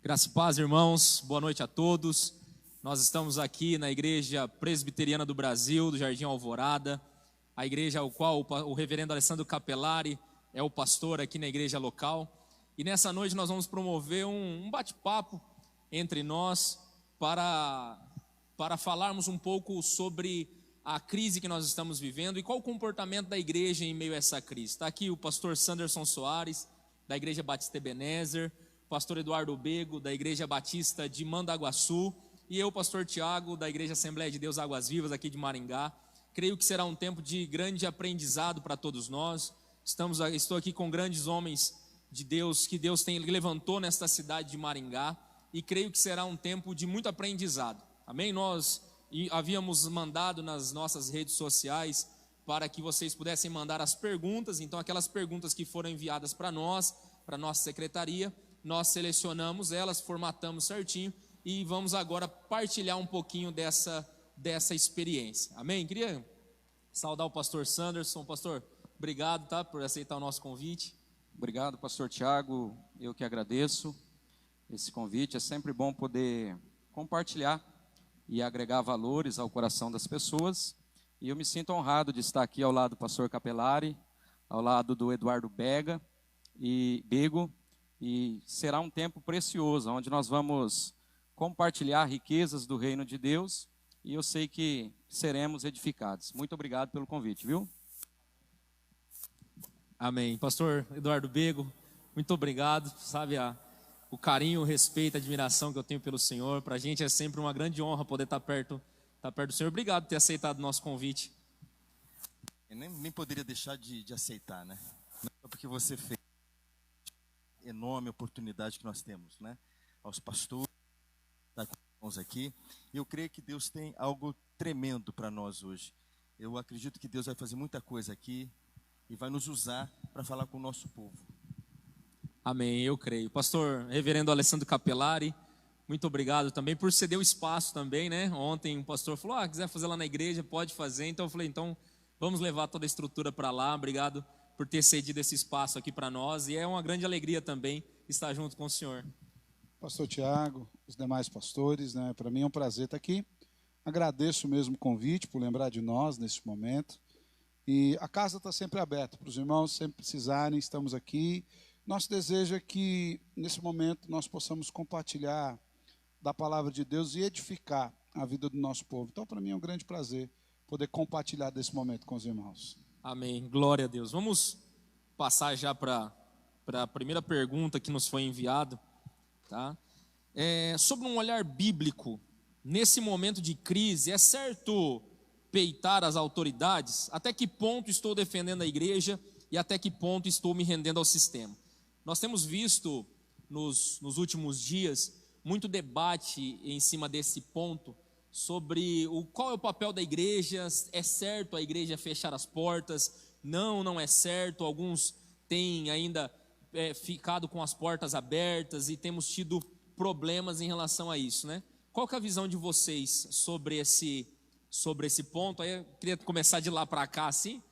Graça e paz, irmãos, boa noite a todos. Nós estamos aqui na Igreja Presbiteriana do Brasil, do Jardim Alvorada, a igreja ao qual o reverendo Alessandro Capelari é o pastor aqui na igreja local. E nessa noite nós vamos promover um bate-papo entre nós para falarmos um pouco sobre a crise que nós estamos vivendo e qual o comportamento da igreja em meio a essa crise. Está aqui o pastor Sanderson Soares, da Igreja Batista Ebenezer, pastor Eduardo Bego, da Igreja Batista de Mandaguaçu, e eu, pastor Tiago, da Igreja Assembleia de Deus Águas Vivas, aqui de Maringá. Creio que será um tempo de grande aprendizado para todos nós. Estou aqui com grandes homens de Deus, que Deus levantou nesta cidade de Maringá, e creio que será um tempo de muito aprendizado. Amém? Nós havíamos mandado nas nossas redes sociais para que vocês pudessem mandar as perguntas. Então aquelas perguntas que foram enviadas para nós, para a nossa secretaria, nós selecionamos elas, formatamos certinho e vamos agora partilhar um pouquinho dessa experiência. Amém? Queria saudar o pastor Sanderson. Pastor, obrigado, tá, por aceitar o nosso convite. Obrigado, pastor Tiago, eu que agradeço esse convite. É sempre bom poder compartilhar e agregar valores ao coração das pessoas, e eu me sinto honrado de estar aqui ao lado do pastor Capelari, ao lado do Eduardo Bego, e será um tempo precioso, onde nós vamos compartilhar riquezas do reino de Deus, e eu sei que seremos edificados. Muito obrigado pelo convite, viu? Amém. Pastor Eduardo Bego, muito obrigado, sabe, o carinho, o respeito, a admiração que eu tenho pelo Senhor. Para a gente é sempre uma grande honra poder estar perto do Senhor. Obrigado por ter aceitado o nosso convite. Eu nem poderia deixar de aceitar, né? Não é porque você fez enorme oportunidade que nós temos, né? Aos pastores, tá com nós aqui. Eu creio que Deus tem algo tremendo para nós hoje. Eu acredito que Deus vai fazer muita coisa aqui e vai nos usar para falar com o nosso povo. Amém, eu creio. Pastor reverendo Alessandro Capelari, muito obrigado também por ceder o espaço também, né? Ontem o pastor falou, quiser fazer lá na igreja, pode fazer. Então eu falei, vamos levar toda a estrutura para lá. Obrigado por ter cedido esse espaço aqui para nós. E é uma grande alegria também estar junto com o senhor. Pastor Tiago, os demais pastores, né? Para mim é um prazer estar aqui. Agradeço mesmo o convite por lembrar de nós nesse momento. E a casa está sempre aberta para os irmãos, sempre precisarem, estamos aqui. Nosso desejo é que, nesse momento, nós possamos compartilhar da palavra de Deus e edificar a vida do nosso povo. Então, para mim é um grande prazer poder compartilhar desse momento com os irmãos. Amém, glória a Deus. Vamos passar já para a primeira pergunta que nos foi enviado, tá? Sobre um olhar bíblico, nesse momento de crise, é certo peitar as autoridades? Até que ponto estou defendendo a igreja e até que ponto estou me rendendo ao sistema? Nós temos visto nos últimos dias muito debate em cima desse ponto sobre qual é o papel da igreja. É certo a igreja fechar as portas? Não é certo. Alguns têm ainda ficado com as portas abertas e temos tido problemas em relação a isso, né? Qual que é a visão de vocês sobre esse ponto? Aí eu queria começar de lá para cá, assim.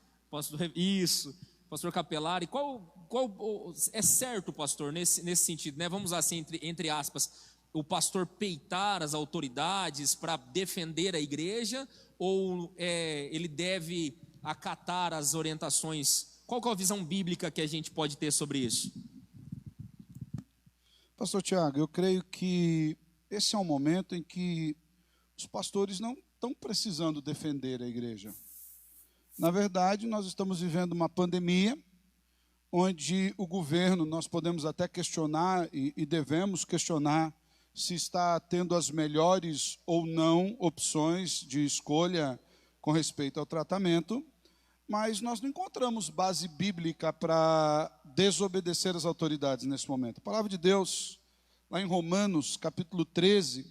Pastor Capelari, qual é certo, pastor, nesse sentido, né? Vamos assim, entre aspas, o pastor peitar as autoridades para defender a igreja, ou ele deve acatar as orientações? Qual que é a visão bíblica que a gente pode ter sobre isso? Pastor Tiago, eu creio que esse é um momento em que os pastores não estão precisando defender a igreja. Na verdade, nós estamos vivendo uma pandemia, onde o governo, nós podemos até questionar e devemos questionar se está tendo as melhores ou não opções de escolha com respeito ao tratamento, mas nós não encontramos base bíblica para desobedecer as autoridades nesse momento. A palavra de Deus, lá em Romanos, capítulo 13,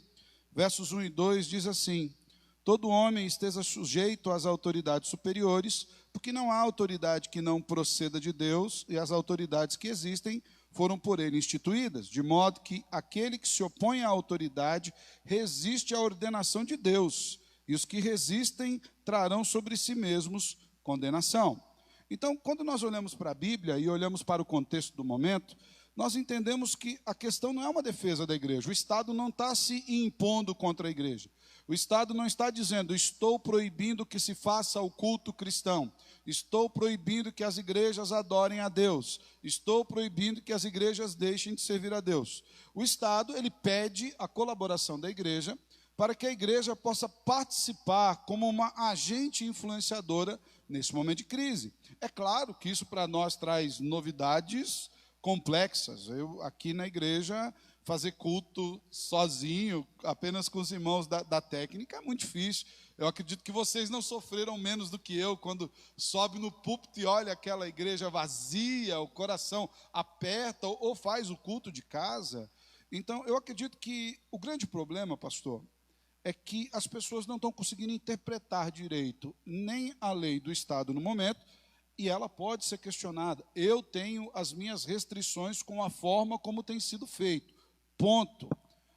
versos 1 e 2, diz assim: todo homem esteja sujeito às autoridades superiores, porque não há autoridade que não proceda de Deus, e as autoridades que existem foram por ele instituídas, de modo que aquele que se opõe à autoridade resiste à ordenação de Deus, e os que resistem trarão sobre si mesmos condenação. Então, quando nós olhamos para a Bíblia e olhamos para o contexto do momento, nós entendemos que a questão não é uma defesa da igreja. O Estado não está se impondo contra a igreja. O Estado não está dizendo, estou proibindo que se faça o culto cristão. Estou proibindo que as igrejas adorem a Deus. Estou proibindo que as igrejas deixem de servir a Deus. O Estado, ele pede a colaboração da igreja para que a igreja possa participar como uma agente influenciadora nesse momento de crise. É claro que isso para nós traz novidades complexas. Eu, aqui na igreja, fazer culto sozinho, apenas com os irmãos da técnica, é muito difícil. Eu acredito que vocês não sofreram menos do que eu, quando sobe no púlpito e olha aquela igreja vazia, o coração aperta, ou faz o culto de casa. Então, eu acredito que o grande problema, pastor, é que as pessoas não estão conseguindo interpretar direito nem a lei do Estado no momento, e ela pode ser questionada. Eu tenho as minhas restrições com a forma como tem sido feito, ponto.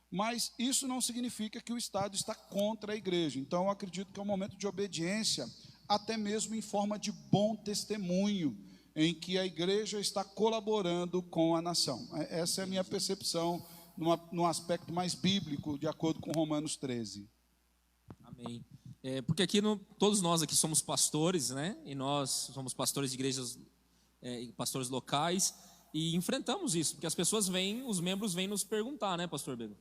Mas isso não significa que o Estado está contra a igreja. Então, eu acredito que é um momento de obediência, até mesmo em forma de bom testemunho, em que a igreja está colaborando com a nação. Essa é a minha percepção, num aspecto mais bíblico, de acordo com Romanos 13. Amém. Porque aqui, todos nós aqui somos pastores, né? E nós somos pastores de igrejas, pastores locais, e enfrentamos isso, porque as pessoas vêm, os membros vêm nos perguntar, né, pastor Bego?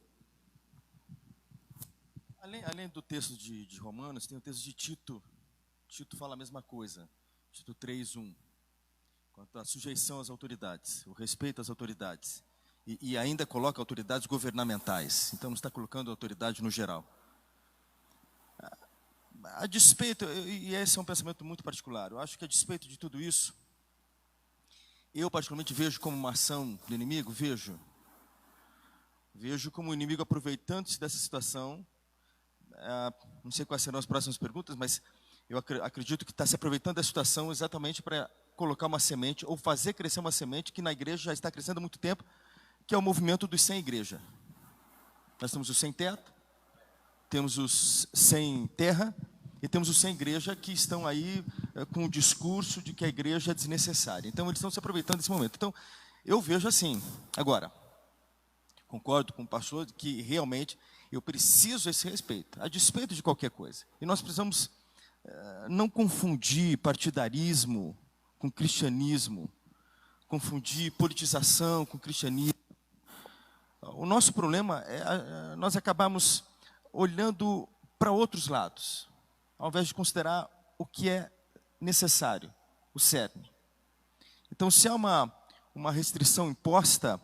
Além do texto de Romanos, tem o texto de Tito. Tito fala a mesma coisa. Tito 3:1. Quanto à sujeição às autoridades, o respeito às autoridades. E ainda coloca autoridades governamentais. Então não está colocando autoridade no geral. A despeito, e esse é um pensamento muito particular, eu acho que a despeito de tudo isso, eu particularmente vejo como uma ação do inimigo, vejo como o inimigo aproveitando-se dessa situação. Não sei quais serão as próximas perguntas, mas eu acredito que está se aproveitando da situação exatamente para colocar uma semente, ou fazer crescer uma semente que na igreja já está crescendo há muito tempo, que é o movimento dos sem igreja. Nós temos os sem teto, temos os sem terra, e temos os sem igreja que estão aí com o discurso de que a igreja é desnecessária. Então, eles estão se aproveitando desse momento. Então, eu vejo assim. Agora, concordo com o pastor que realmente eu preciso esse respeito, a despeito de qualquer coisa. E nós precisamos não confundir partidarismo com cristianismo, confundir politização com cristianismo. O nosso problema é nós acabamos olhando para outros lados, ao invés de considerar o que é necessário, o cerne. Então, se há uma restrição imposta,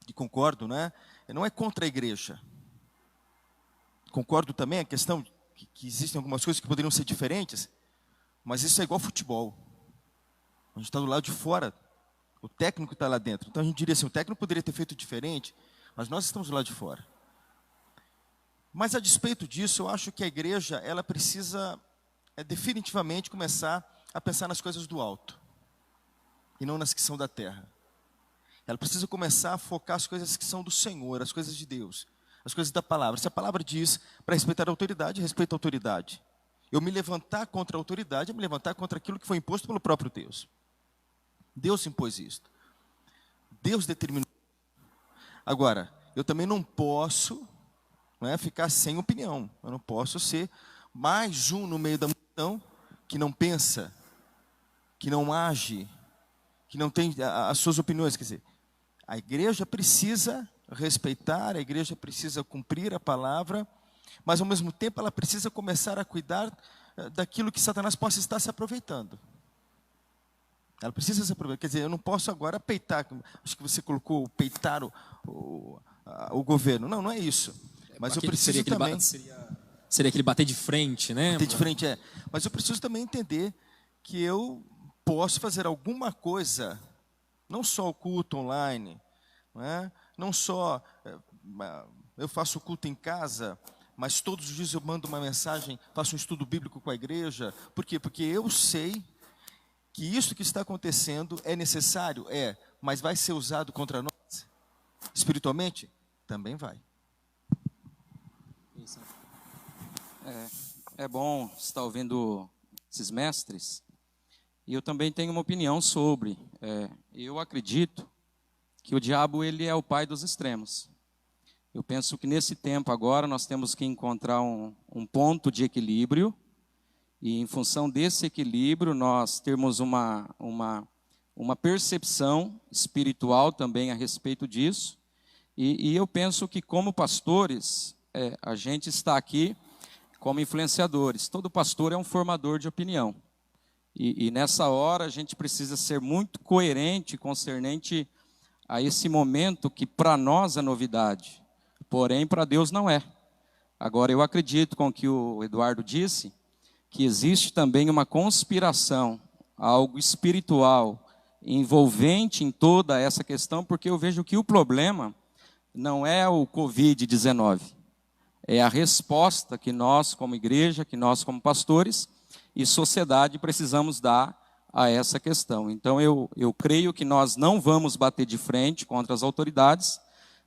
e concordo, né? Não é contra a igreja. Concordo também a questão que existem algumas coisas que poderiam ser diferentes, mas isso é igual futebol. A gente está do lado de fora, o técnico está lá dentro. Então a gente diria assim, o técnico poderia ter feito diferente, mas nós estamos do lado de fora. Mas a despeito disso, eu acho que a igreja, ela precisa definitivamente começar a pensar nas coisas do alto, e não nas que são da terra. Ela precisa começar a focar as coisas que são do Senhor, as coisas de Deus, as coisas da palavra. Se a palavra diz para respeitar a autoridade, respeita a autoridade. Eu me levantar contra a autoridade é me levantar contra aquilo que foi imposto pelo próprio Deus. Deus impôs isto. Deus determinou. Agora, eu também não posso ficar sem opinião. Eu não posso ser mais um no meio da multidão que não pensa, que não age, que não tem as suas opiniões. Quer dizer, a igreja precisa respeitar, a igreja precisa cumprir a palavra, mas ao mesmo tempo ela precisa começar a cuidar daquilo que Satanás possa estar se aproveitando. Ela precisa se aproveitar. Quer dizer, eu não posso agora peitar, acho que você colocou peitar o governo. Não é isso. Mas eu preciso também... Seria aquele bater de frente, né? Bater de frente, é. Mas eu preciso também entender que eu posso fazer alguma coisa, não só o culto online, não só eu faço o culto em casa, mas todos os dias eu mando uma mensagem, faço um estudo bíblico com a igreja. Por quê? Porque eu sei que isso que está acontecendo é necessário, mas vai ser usado contra nós? Espiritualmente? Também vai. É bom estar ouvindo esses mestres, e eu também tenho uma opinião sobre. Eu acredito que o diabo ele é o pai dos extremos. Eu penso que nesse tempo agora nós temos que encontrar um ponto de equilíbrio, e em função desse equilíbrio nós termos uma percepção espiritual também a respeito disso. E eu penso que como pastores, a gente está aqui como influenciadores. Todo pastor é um formador de opinião. E nessa hora a gente precisa ser muito coerente concernente a esse momento que para nós é novidade, porém para Deus não é. Agora eu acredito com o que o Eduardo disse, que existe também uma conspiração, algo espiritual, envolvente em toda essa questão, porque eu vejo que o problema não é o Covid-19, é a resposta que nós como igreja, que nós como pastores e sociedade precisamos dar a essa questão. Então eu creio que nós não vamos bater de frente contra as autoridades,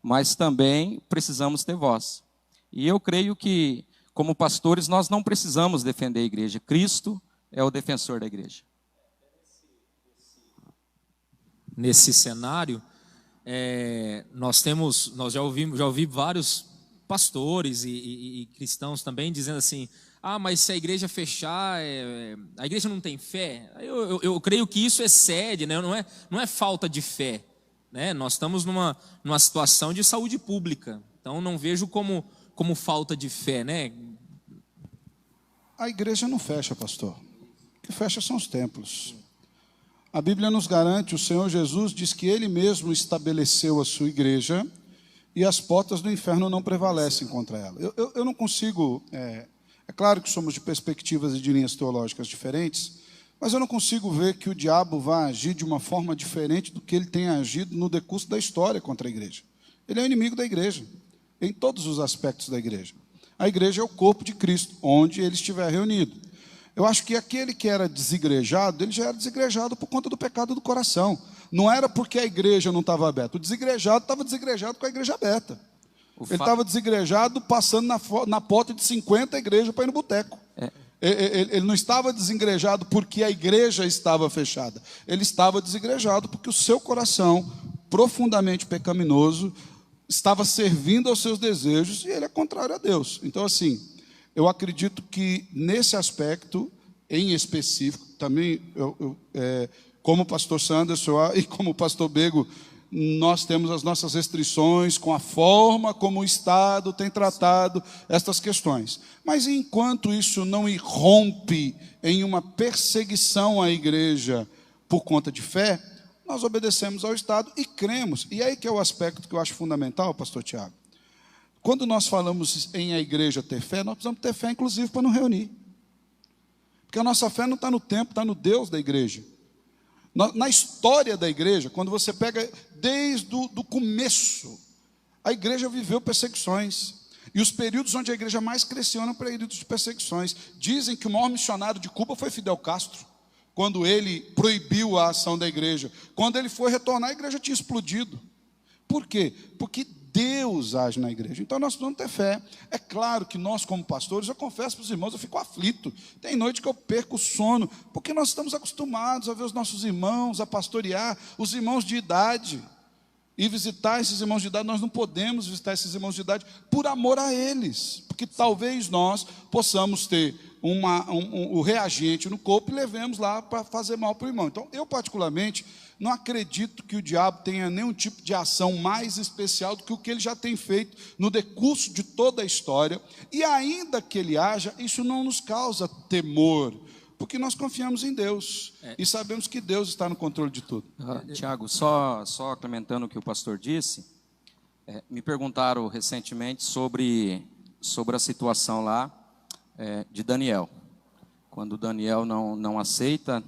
mas também precisamos ter voz. E eu creio que como pastores nós não precisamos defender a igreja, Cristo é o defensor da igreja. Nesse cenário, nós já ouvi vários pastores e cristãos também dizendo assim: mas se a igreja fechar, a igreja não tem fé. Eu creio que isso excede, né? Não é falta de fé, né? Nós estamos numa situação de saúde pública, então não vejo como falta de fé, né? A igreja não fecha, pastor. O que fecha são os templos. A Bíblia nos garante, o Senhor Jesus diz que Ele mesmo estabeleceu a sua igreja e as portas do inferno não prevalecem contra ela. Eu não consigo... É claro que somos de perspectivas e de linhas teológicas diferentes, mas eu não consigo ver que o diabo vai agir de uma forma diferente do que ele tem agido no decurso da história contra a igreja. Ele é o inimigo da igreja, em todos os aspectos da igreja. A igreja é o corpo de Cristo, onde ele estiver reunido. Eu acho que aquele que era desigrejado, ele já era desigrejado por conta do pecado do coração. Não era porque a igreja não estava aberta. O desigrejado estava desigrejado com a igreja aberta. Ele estava desigrejado passando na porta de 50 igrejas para ir no boteco. Ele não estava desigrejado porque a igreja estava fechada. Ele estava desigrejado porque o seu coração, profundamente pecaminoso, estava servindo aos seus desejos e ele é contrário a Deus. Então, assim, eu acredito que nesse aspecto, em específico, também, como o pastor Sanderson e como o pastor Bego, nós temos as nossas restrições com a forma como o Estado tem tratado estas questões. Mas enquanto isso não irrompe em uma perseguição à igreja por conta de fé, nós obedecemos ao Estado e cremos. E aí que é o aspecto que eu acho fundamental, pastor Tiago. Quando nós falamos em a igreja ter fé, nós precisamos ter fé, inclusive, para nos reunir. Porque a nossa fé não está no tempo, está no Deus da igreja. Na história da igreja, quando você pega desde o começo, a igreja viveu perseguições. E os períodos onde a igreja mais cresceu eram períodos de perseguições. Dizem que o maior missionário de Cuba foi Fidel Castro, quando ele proibiu a ação da igreja. Quando ele foi retornar, a igreja tinha explodido. Por quê? Porque Deus age na igreja. Então nós precisamos ter fé. É claro que nós como pastores, eu confesso para os irmãos, eu fico aflito. Tem noite que eu perco o sono, porque nós estamos acostumados a ver os nossos irmãos, a pastorear, os irmãos de idade. E visitar esses irmãos de idade, nós não podemos visitar esses irmãos de idade por amor a eles. Porque talvez nós possamos ter o reagente no corpo e levemos lá para fazer mal para o irmão. Então, eu particularmente não acredito que o diabo tenha nenhum tipo de ação mais especial do que o que ele já tem feito no decurso de toda a história. E ainda que ele haja, isso não nos causa temor, porque nós confiamos em Deus e sabemos que Deus está no controle de tudo. Tiago, só complementando o que o pastor disse, me perguntaram recentemente sobre a situação lá de Daniel. Quando Daniel não aceita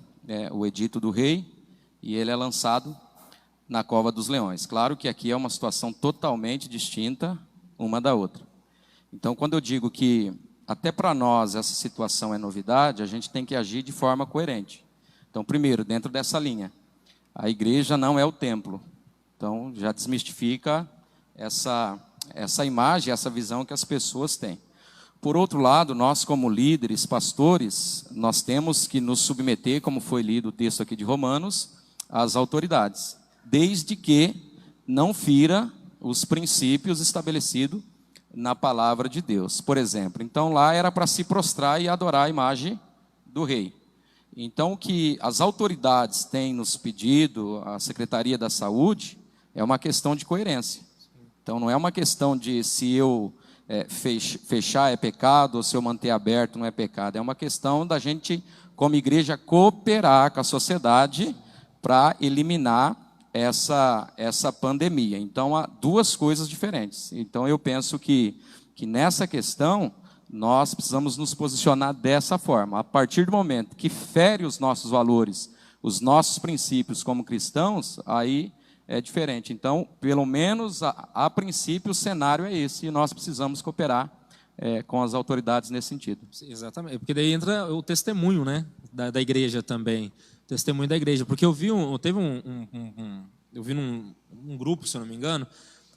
o edito do rei, e ele é lançado na cova dos leões. Claro que aqui é uma situação totalmente distinta uma da outra. Então, quando eu digo que até para nós essa situação é novidade, a gente tem que agir de forma coerente. Então, primeiro, dentro dessa linha, a igreja não é o templo. Então, já desmistifica essa imagem, essa visão que as pessoas têm. Por outro lado, nós como líderes, pastores, nós temos que nos submeter, como foi lido o texto aqui de Romanos, às autoridades, desde que não fira os princípios estabelecidos na palavra de Deus. Por exemplo, então lá era para se prostrar e adorar a imagem do rei. Então o que as autoridades têm nos pedido, a Secretaria da Saúde, é uma questão de coerência. Então não é uma questão de se eu fechar é pecado ou se eu manter aberto não é pecado. É uma questão da gente, como igreja, cooperar com a sociedade para eliminar essa pandemia. Então, há duas coisas diferentes. Então, eu penso que nessa questão, nós precisamos nos posicionar dessa forma. A partir do momento que fere os nossos valores, os nossos princípios como cristãos, aí é diferente. Então, pelo menos, a princípio, o cenário é esse, e nós precisamos cooperar com as autoridades nesse sentido. Exatamente, porque daí entra o testemunho, né, da igreja também. Testemunho da igreja, porque eu vi eu vi num grupo, se eu não me engano,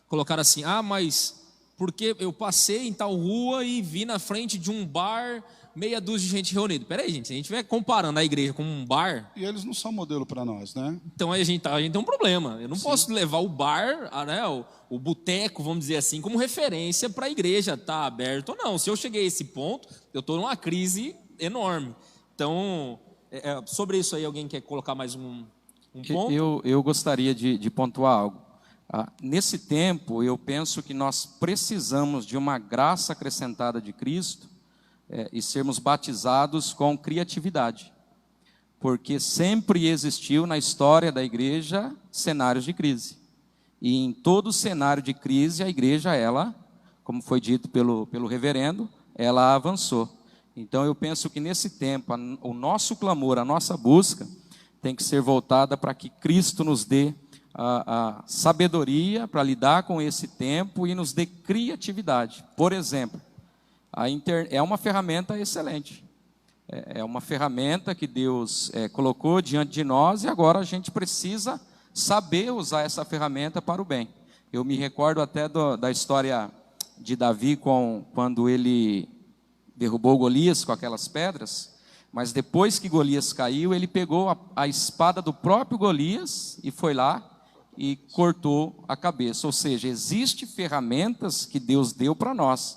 colocaram assim: mas porque eu passei em tal rua e vi na frente de um bar meia dúzia de gente reunida. Peraí, gente, se a gente estiver comparando a igreja com um bar... E eles não são modelo para nós, né? Então a gente tem um problema. Eu não posso levar o bar, né, o boteco, vamos dizer assim, como referência para a igreja estar aberto ou não. Se eu cheguei a esse ponto, eu estou numa crise enorme. Então... sobre isso aí, alguém quer colocar mais um ponto? Eu gostaria de pontuar algo. Nesse tempo, eu penso que nós precisamos de uma graça acrescentada de Cristo e sermos batizados com criatividade. Porque sempre existiu na história da igreja cenários de crise. E em todo cenário de crise, a igreja, ela, como foi dito pelo reverendo, ela avançou. Então, eu penso que nesse tempo, o nosso clamor, a nossa busca, tem que ser voltada para que Cristo nos dê a sabedoria para lidar com esse tempo e nos dê criatividade. Por exemplo, é uma ferramenta excelente. É uma ferramenta que Deus colocou diante de nós e agora a gente precisa saber usar essa ferramenta para o bem. Eu me recordo até da história de Davi quando ele derrubou Golias com aquelas pedras, mas depois que Golias caiu, ele pegou a espada do próprio Golias e foi lá e cortou a cabeça. Ou seja, existem ferramentas que Deus deu para nós,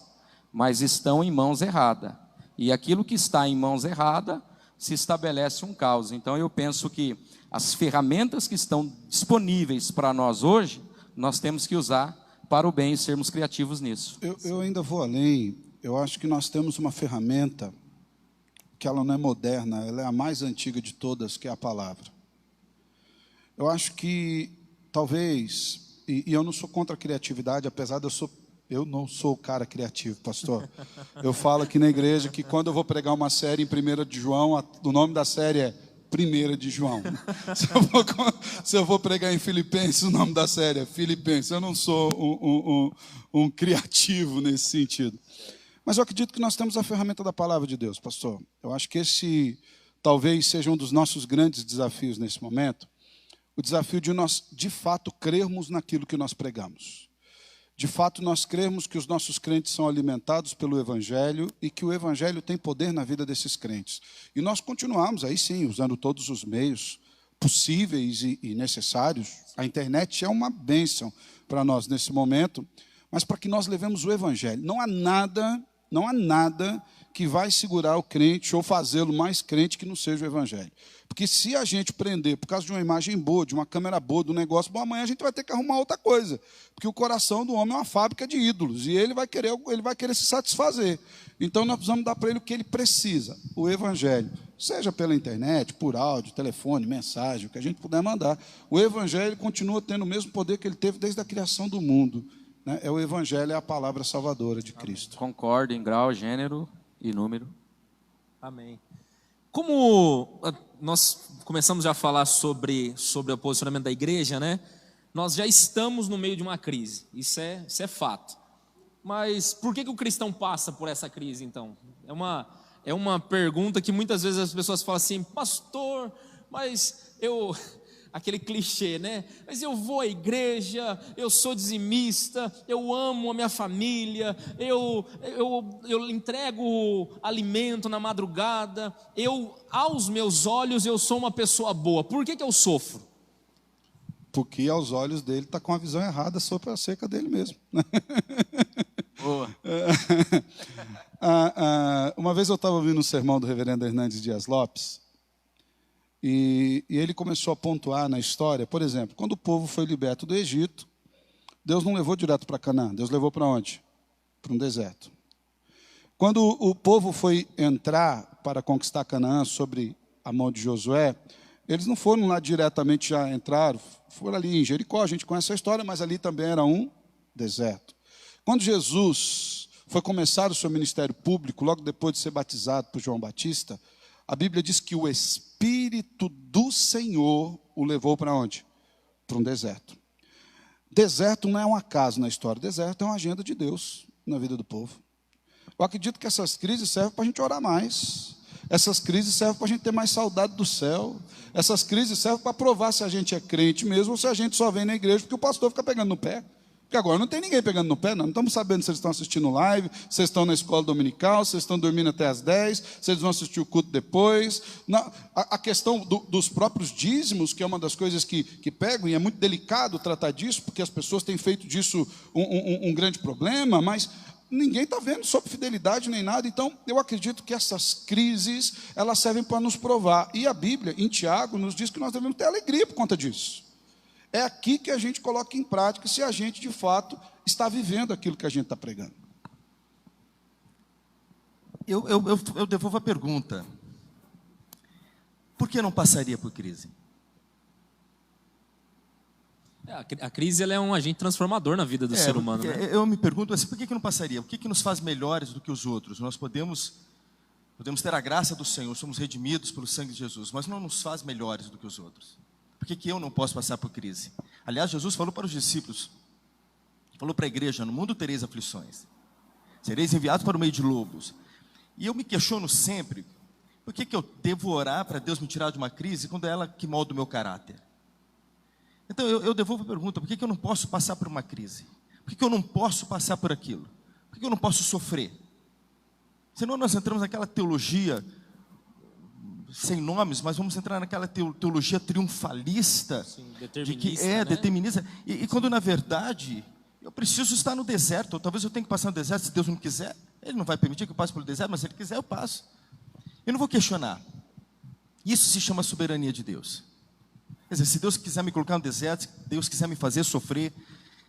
mas estão em mãos erradas. E aquilo que está em mãos erradas, se estabelece um caos. Então eu penso que as ferramentas que estão disponíveis para nós hoje, nós temos que usar para o bem e sermos criativos nisso. Eu ainda vou além. Eu acho que nós temos uma ferramenta que ela não é moderna, ela é a mais antiga de todas, que é a palavra. Eu acho que talvez, e eu não sou contra a criatividade, apesar de eu não sou o cara criativo, pastor. Eu falo aqui na igreja que quando eu vou pregar uma série em 1 de João, o nome da série é 1 de João. Se eu vou pregar em Filipenses, o nome da série é Filipenses. Eu não sou um criativo nesse sentido. Mas eu acredito que nós temos a ferramenta da palavra de Deus, pastor. Eu acho que esse talvez seja um dos nossos grandes desafios nesse momento. O desafio de nós, de fato, crermos naquilo que nós pregamos. De fato, nós cremos que os nossos crentes são alimentados pelo Evangelho e que o Evangelho tem poder na vida desses crentes. E nós continuamos, aí sim, usando todos os meios possíveis e necessários. A internet é uma bênção para nós nesse momento, mas para que nós levemos o Evangelho. Não há nada que vai segurar o crente ou fazê-lo mais crente que não seja o Evangelho. Porque se a gente prender por causa de uma imagem boa, de uma câmera boa, do negócio bom, amanhã a gente vai ter que arrumar outra coisa. Porque o coração do homem é uma fábrica de ídolos e ele vai querer se satisfazer. Então nós precisamos dar para ele o que ele precisa, o Evangelho. Seja pela internet, por áudio, telefone, mensagem, o que a gente puder mandar. O Evangelho continua tendo o mesmo poder que ele teve desde a criação do mundo. O Evangelho é a palavra salvadora de Cristo. Concordo em grau, gênero e número. Amém. Como nós começamos já a falar sobre o posicionamento da igreja, né? Nós já estamos no meio de uma crise, isso é fato. Mas por que o cristão passa por essa crise, então? É uma pergunta que muitas vezes as pessoas falam assim: pastor, mas aquele clichê, né? Mas eu vou à igreja, eu sou dizimista, eu amo a minha família, eu entrego alimento na madrugada, aos meus olhos, eu sou uma pessoa boa. Por que eu sofro? Porque aos olhos dele está com a visão errada sobre a seca dele mesmo. Boa. Uma vez eu estava ouvindo um sermão do reverendo Hernandes Dias Lopes, e ele começou a pontuar na história, por exemplo, quando o povo foi liberto do Egito, Deus não levou direto para Canaã, Deus levou para onde? Para um deserto. Quando o povo foi entrar para conquistar Canaã sobre a mão de Josué, eles não foram lá diretamente, já entraram, foram ali em Jericó, a gente conhece a história, mas ali também era um deserto. Quando Jesus foi começar o seu ministério público, logo depois de ser batizado por João Batista, a Bíblia diz que o Espírito do Senhor o levou para onde? Para um deserto. Deserto não é um acaso na história, deserto é uma agenda de Deus na vida do povo. Eu acredito que essas crises servem para a gente orar mais. Essas crises servem para a gente ter mais saudade do céu. Essas crises servem para provar se a gente é crente mesmo ou se a gente só vem na igreja porque o pastor fica pegando no pé. Porque agora não tem ninguém pegando no pé, não estamos sabendo se eles estão assistindo live, se eles estão na escola dominical, se eles estão dormindo até às 10, se eles vão assistir o culto depois. A questão dos próprios dízimos, que é uma das coisas que pegam, e é muito delicado tratar disso, porque as pessoas têm feito disso um grande problema, mas ninguém está vendo sobre fidelidade nem nada. Então, eu acredito que essas crises, elas servem para nos provar. E a Bíblia, em Tiago, nos diz que nós devemos ter alegria por conta disso. É aqui que a gente coloca em prática se a gente, de fato, está vivendo aquilo que a gente está pregando. Eu devolvo a pergunta. Por que não passaria por crise? A crise ela é um agente transformador na vida do ser humano. Né? Eu me pergunto assim, por que não passaria? O que nos faz melhores do que os outros? Nós podemos ter a graça do Senhor, somos redimidos pelo sangue de Jesus, mas não nos faz melhores do que os outros. Por que eu não posso passar por crise? Aliás, Jesus falou para os discípulos, falou para a igreja, no mundo tereis aflições, sereis enviados para o meio de lobos. E eu me questiono sempre, por que eu devo orar para Deus me tirar de uma crise, quando é ela que molda o meu caráter? Então eu devolvo a pergunta, por que eu não posso passar por uma crise? Por que eu não posso passar por aquilo? Por que eu não posso sofrer? Senão nós entramos naquela teologia sem nomes, mas vamos entrar naquela teologia triunfalista. Sim, determinista, né? Determinista. E quando na verdade eu preciso estar no deserto, ou talvez eu tenha que passar no deserto, se Deus não quiser, Ele não vai permitir que eu passe pelo deserto, mas se Ele quiser eu passo. Eu não vou questionar. Isso se chama soberania de Deus. Quer dizer, se Deus quiser me colocar no deserto, se Deus quiser me fazer sofrer,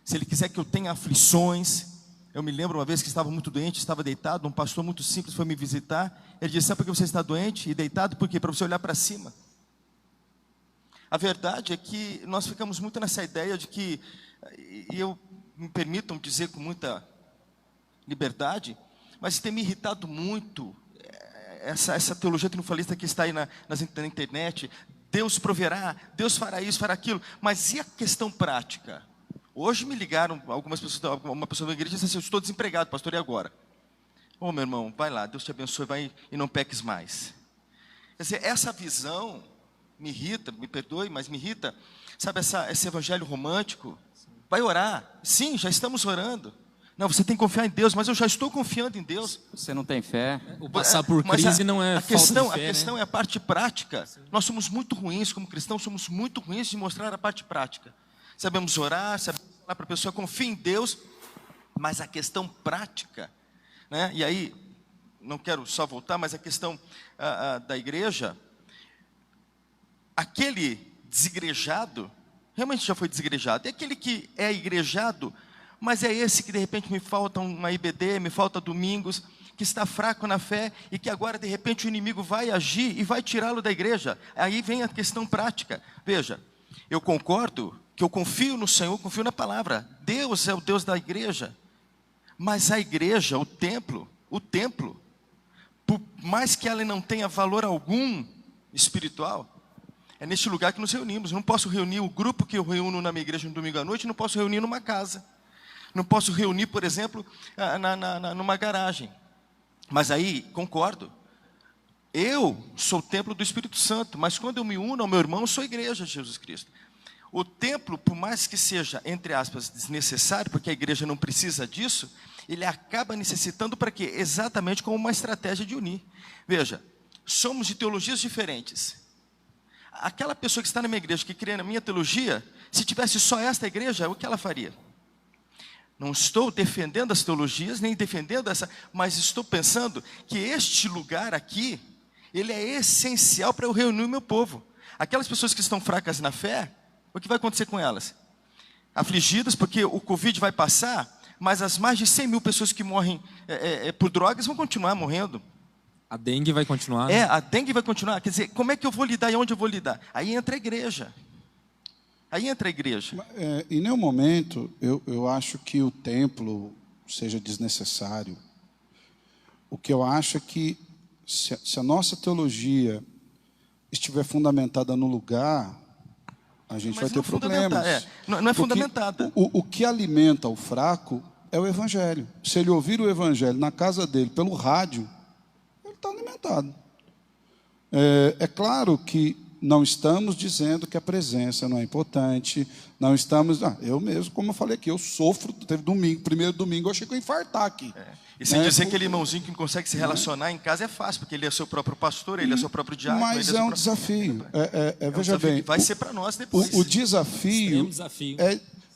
se Ele quiser que eu tenha aflições. Eu me lembro uma vez que estava muito doente, estava deitado, um pastor muito simples foi me visitar. Ele disse, sabe por que você está doente e deitado? Por quê? Para você olhar para cima. A verdade é que nós ficamos muito nessa ideia de que, e eu me permitam dizer com muita liberdade, mas tem me irritado muito essa teologia triunfalista que está aí na internet. Deus proverá, Deus fará isso, fará aquilo. Mas e a questão prática? Hoje me ligaram algumas pessoas, uma pessoa da igreja disse assim, eu estou desempregado, pastor, e agora? Ô meu irmão, vai lá, Deus te abençoe, vai e não peques mais. Quer dizer, essa visão me irrita, me perdoe, mas me irrita. Sabe esse evangelho romântico? Vai orar. Sim, já estamos orando. Não, você tem que confiar em Deus, mas eu já estou confiando em Deus. Você não tem fé. O passar por crise não é falta de fé, a questão, né? É a parte prática. Sim. Nós somos muito ruins, como cristãos, somos muito ruins de mostrar a parte prática. Sabemos orar, sabemos falar para a pessoa, confia em Deus, mas a questão prática, né? E aí, não quero só voltar, mas a questão da igreja, aquele desigrejado, realmente já foi desigrejado, e aquele que é igrejado, mas é esse que de repente me falta uma IBD, me falta domingos, que está fraco na fé, e que agora de repente o inimigo vai agir e vai tirá-lo da igreja. Aí vem a questão prática. Veja, eu concordo que eu confio no Senhor, confio na palavra. Deus é o Deus da igreja. Mas a igreja, o templo, por mais que ela não tenha valor algum espiritual, é neste lugar que nos reunimos. Eu não posso reunir o grupo que eu reúno na minha igreja no domingo à noite, não posso reunir numa casa. Não posso reunir, por exemplo, numa garagem. Mas aí, concordo. Eu sou o templo do Espírito Santo, mas quando eu me uno ao meu irmão, eu sou a igreja de Jesus Cristo. O templo, por mais que seja, entre aspas, desnecessário, porque a igreja não precisa disso, ele acaba necessitando para quê? Exatamente como uma estratégia de unir. Veja, somos de teologias diferentes. aquela pessoa que está na minha igreja, que crê na minha teologia, se tivesse só esta igreja, o que ela faria? Não estou defendendo as teologias, nem defendendo essa, mas estou pensando que este lugar aqui, ele é essencial para eu reunir o meu povo. Aquelas pessoas que estão fracas na fé, o que vai acontecer com elas? Afligidas, porque o Covid vai passar, mas as mais de 100 mil pessoas que morrem por drogas vão continuar morrendo. A dengue vai continuar, né? A dengue vai continuar. Quer dizer, como é que eu vou lidar e onde eu vou lidar? Aí entra a igreja. Em nenhum momento eu acho que o templo seja desnecessário. O que eu acho é que se a nossa teologia estiver fundamentada no lugar, a gente vai ter problemas. Não é fundamentada. O que alimenta o fraco é o evangelho. Se ele ouvir o evangelho na casa dele, pelo rádio, ele está alimentado. É claro que não estamos dizendo que a presença não é importante, não estamos... eu mesmo, como eu falei aqui, eu sofro, teve primeiro domingo, eu achei que eu ia infartar aqui. E sem dizer que aquele irmãozinho que não consegue se relacionar em casa é fácil, porque ele é seu próprio pastor, ele é seu próprio diácono. Mas é um desafio. Veja bem, vai ser para nós depois. O desafio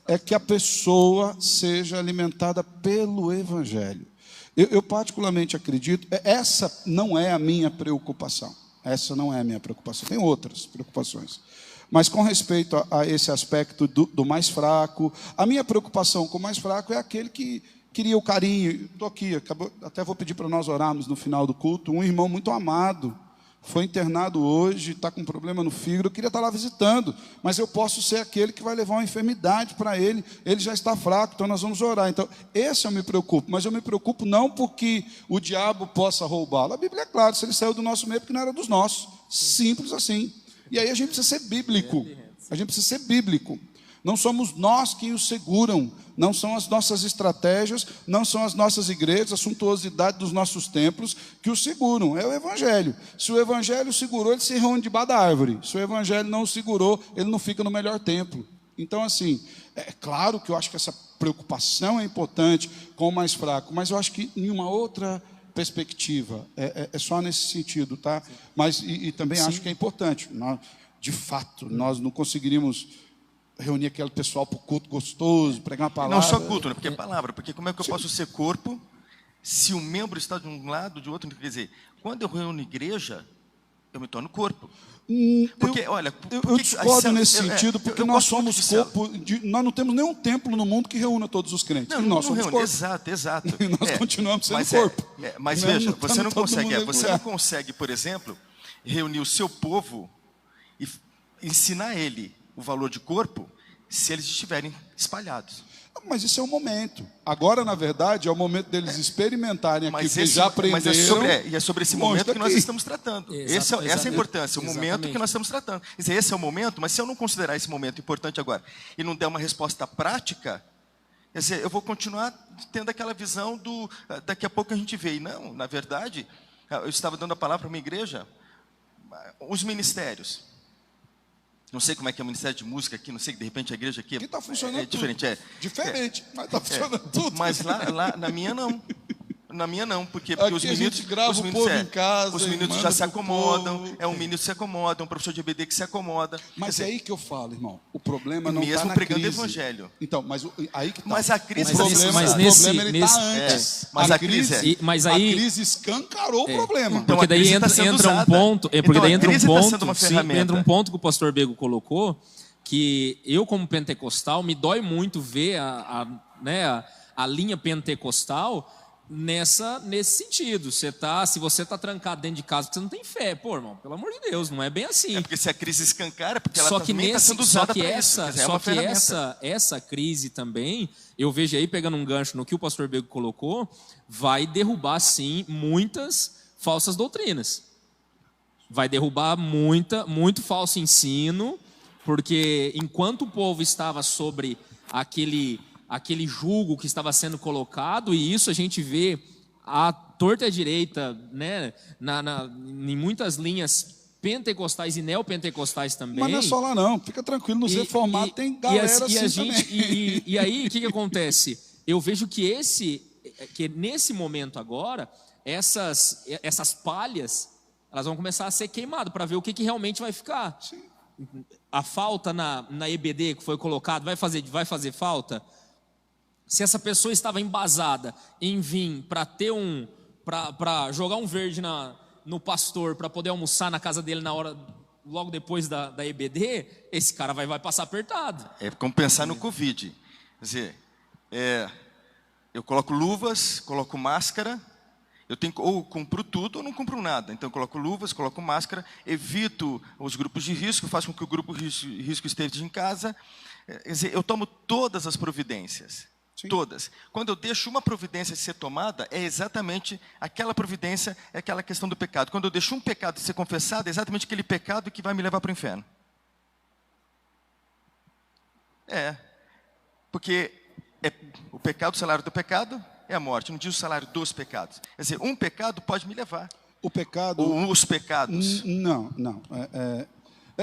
é que a pessoa seja alimentada pelo evangelho. Eu particularmente acredito, essa não é a minha preocupação. Essa não é a minha preocupação. Tem outras preocupações. Mas com respeito a esse aspecto do mais fraco, a minha preocupação com o mais fraco é aquele que queria o carinho. Estou aqui, até vou pedir para nós orarmos no final do culto. Um irmão muito amado, foi internado hoje, está com problema no fígado, eu queria estar lá visitando, mas eu posso ser aquele que vai levar uma enfermidade para ele já está fraco, então nós vamos orar. Então, esse eu me preocupo, mas eu me preocupo não porque o diabo possa roubá-lo. A Bíblia é clara, se ele saiu do nosso meio, porque não era dos nossos, simples assim. E aí a gente precisa ser bíblico, Não somos nós que o seguram, não são as nossas estratégias, não são as nossas igrejas, a suntuosidade dos nossos templos que o seguram, é o evangelho. Se o evangelho segurou, ele se reúne debaixo da árvore. Se o evangelho não o segurou, ele não fica no melhor templo. Então, assim, é claro que eu acho que essa preocupação é importante com o mais fraco, mas eu acho que em uma outra perspectiva, é só nesse sentido, tá? Mas, e também acho que é importante. De fato, nós não conseguiríamos reunir aquele pessoal para o culto gostoso, pregar uma palavra. Não só culto, né? Porque é palavra. Porque como é que eu posso ser corpo se o membro está de um lado, de outro? Quer dizer, quando eu reúno igreja, eu me torno corpo. Porque, olha... Eu discordo nesse sentido, porque nós somos corpo... Nós não temos nenhum templo no mundo que reúna todos os crentes. Não, nós somos corpo. Exato. E nós continuamos sendo corpo. Mas veja, você não consegue, por exemplo, reunir o seu povo e ensinar ele o valor de corpo, se eles estiverem espalhados. Mas isso é um momento. Agora, na verdade, é o momento deles experimentarem aquilo que já aprenderam. E é sobre esse momento que nós estamos tratando. Essa é a importância, o momento que nós estamos tratando. Quer dizer, esse é o momento, mas se eu não considerar esse momento importante agora e não der uma resposta prática, quer dizer, eu vou continuar tendo aquela visão do daqui a pouco a gente vê. E não, na verdade, eu estava dando a palavra para uma igreja, os ministérios. Não sei como é que é o Ministério de Música aqui, não sei que de repente a igreja aqui está funcionando diferente. Diferente, mas está funcionando tudo. Mas lá na minha não. Na minha não, porque os meninos grava o povo em casa, os meninos já se acomodam, um menino se acomoda, um professor de EBD que se acomoda. Mas é aí que eu falo, irmão, o problema não está na crise. Mesmo pregando o evangelho. Então, mas aí que está. Mas a crise... O problema ele está antes. Mas a crise... A crise escancarou o problema. Porque daí entra um ponto... Porque daí entra um ponto que o pastor Bego colocou, que eu como pentecostal, me dói muito ver a linha pentecostal... nesse sentido, se você está trancado dentro de casa porque você não tem fé, pô, irmão, pelo amor de Deus, não é bem assim. É porque se a crise escancara, porque ela também está sendo usada para isso. Só que essa crise também, eu vejo aí, pegando um gancho no que o pastor Bego colocou, vai derrubar sim muitas falsas doutrinas. Vai derrubar muito falso ensino, porque enquanto o povo estava sobre aquele jugo que estava sendo colocado, e isso a gente vê à torta e à direita, né, em muitas linhas pentecostais e neopentecostais também. Mas não é só lá não, fica tranquilo, nos reformados tem galera assim também. E aí, o que acontece? Eu vejo que nesse momento agora, essas palhas, elas vão começar a ser queimadas, para ver o que realmente vai ficar. Sim. a falta na EBD que foi colocado vai fazer falta? Se essa pessoa estava embasada em vir para ter para jogar um verde no pastor, para poder almoçar na casa dele logo depois da EBD, esse cara vai passar apertado. É como pensar no Covid. Quer dizer, eu coloco luvas, coloco máscara, ou cumpro tudo ou não cumpro nada. Então eu coloco luvas, coloco máscara, evito os grupos de risco, faço com que o grupo de risco esteja em casa. Quer dizer, eu tomo todas as providências. Sim. Todas. Quando eu deixo uma providência ser tomada, é exatamente aquela providência, é aquela questão do pecado. Quando eu deixo um pecado ser confessado, é exatamente aquele pecado que vai me levar para o inferno. Porque o pecado, o salário do pecado é a morte, não diz o salário dos pecados. Quer dizer, um pecado pode me levar. O pecado... Ou os pecados. Não.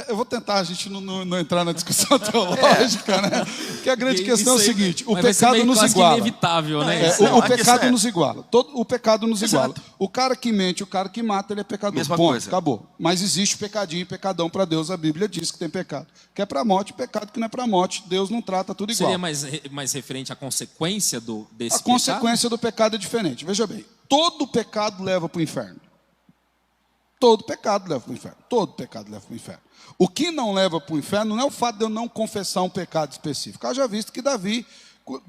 Eu vou tentar a gente não entrar na discussão teológica, né? Porque a grande questão é o seguinte: o pecado nos iguala. Inevitável, né? O pecado nos iguala. O pecado nos iguala. O cara que mente, o cara que mata, ele é pecador. Mesma ponto, coisa. Acabou. Mas existe pecadinho e pecadão para Deus. A Bíblia diz que tem pecado que é para a morte, pecado que não é para a morte. Deus não trata tudo igual. Seria mais referente à consequência desse pecado? A consequência do pecado é diferente. Veja bem, todo pecado leva para o inferno. Todo pecado leva para o inferno. Todo pecado leva para o inferno. O que não leva para o inferno não é o fato de eu não confessar um pecado específico. Eu já visto que Davi,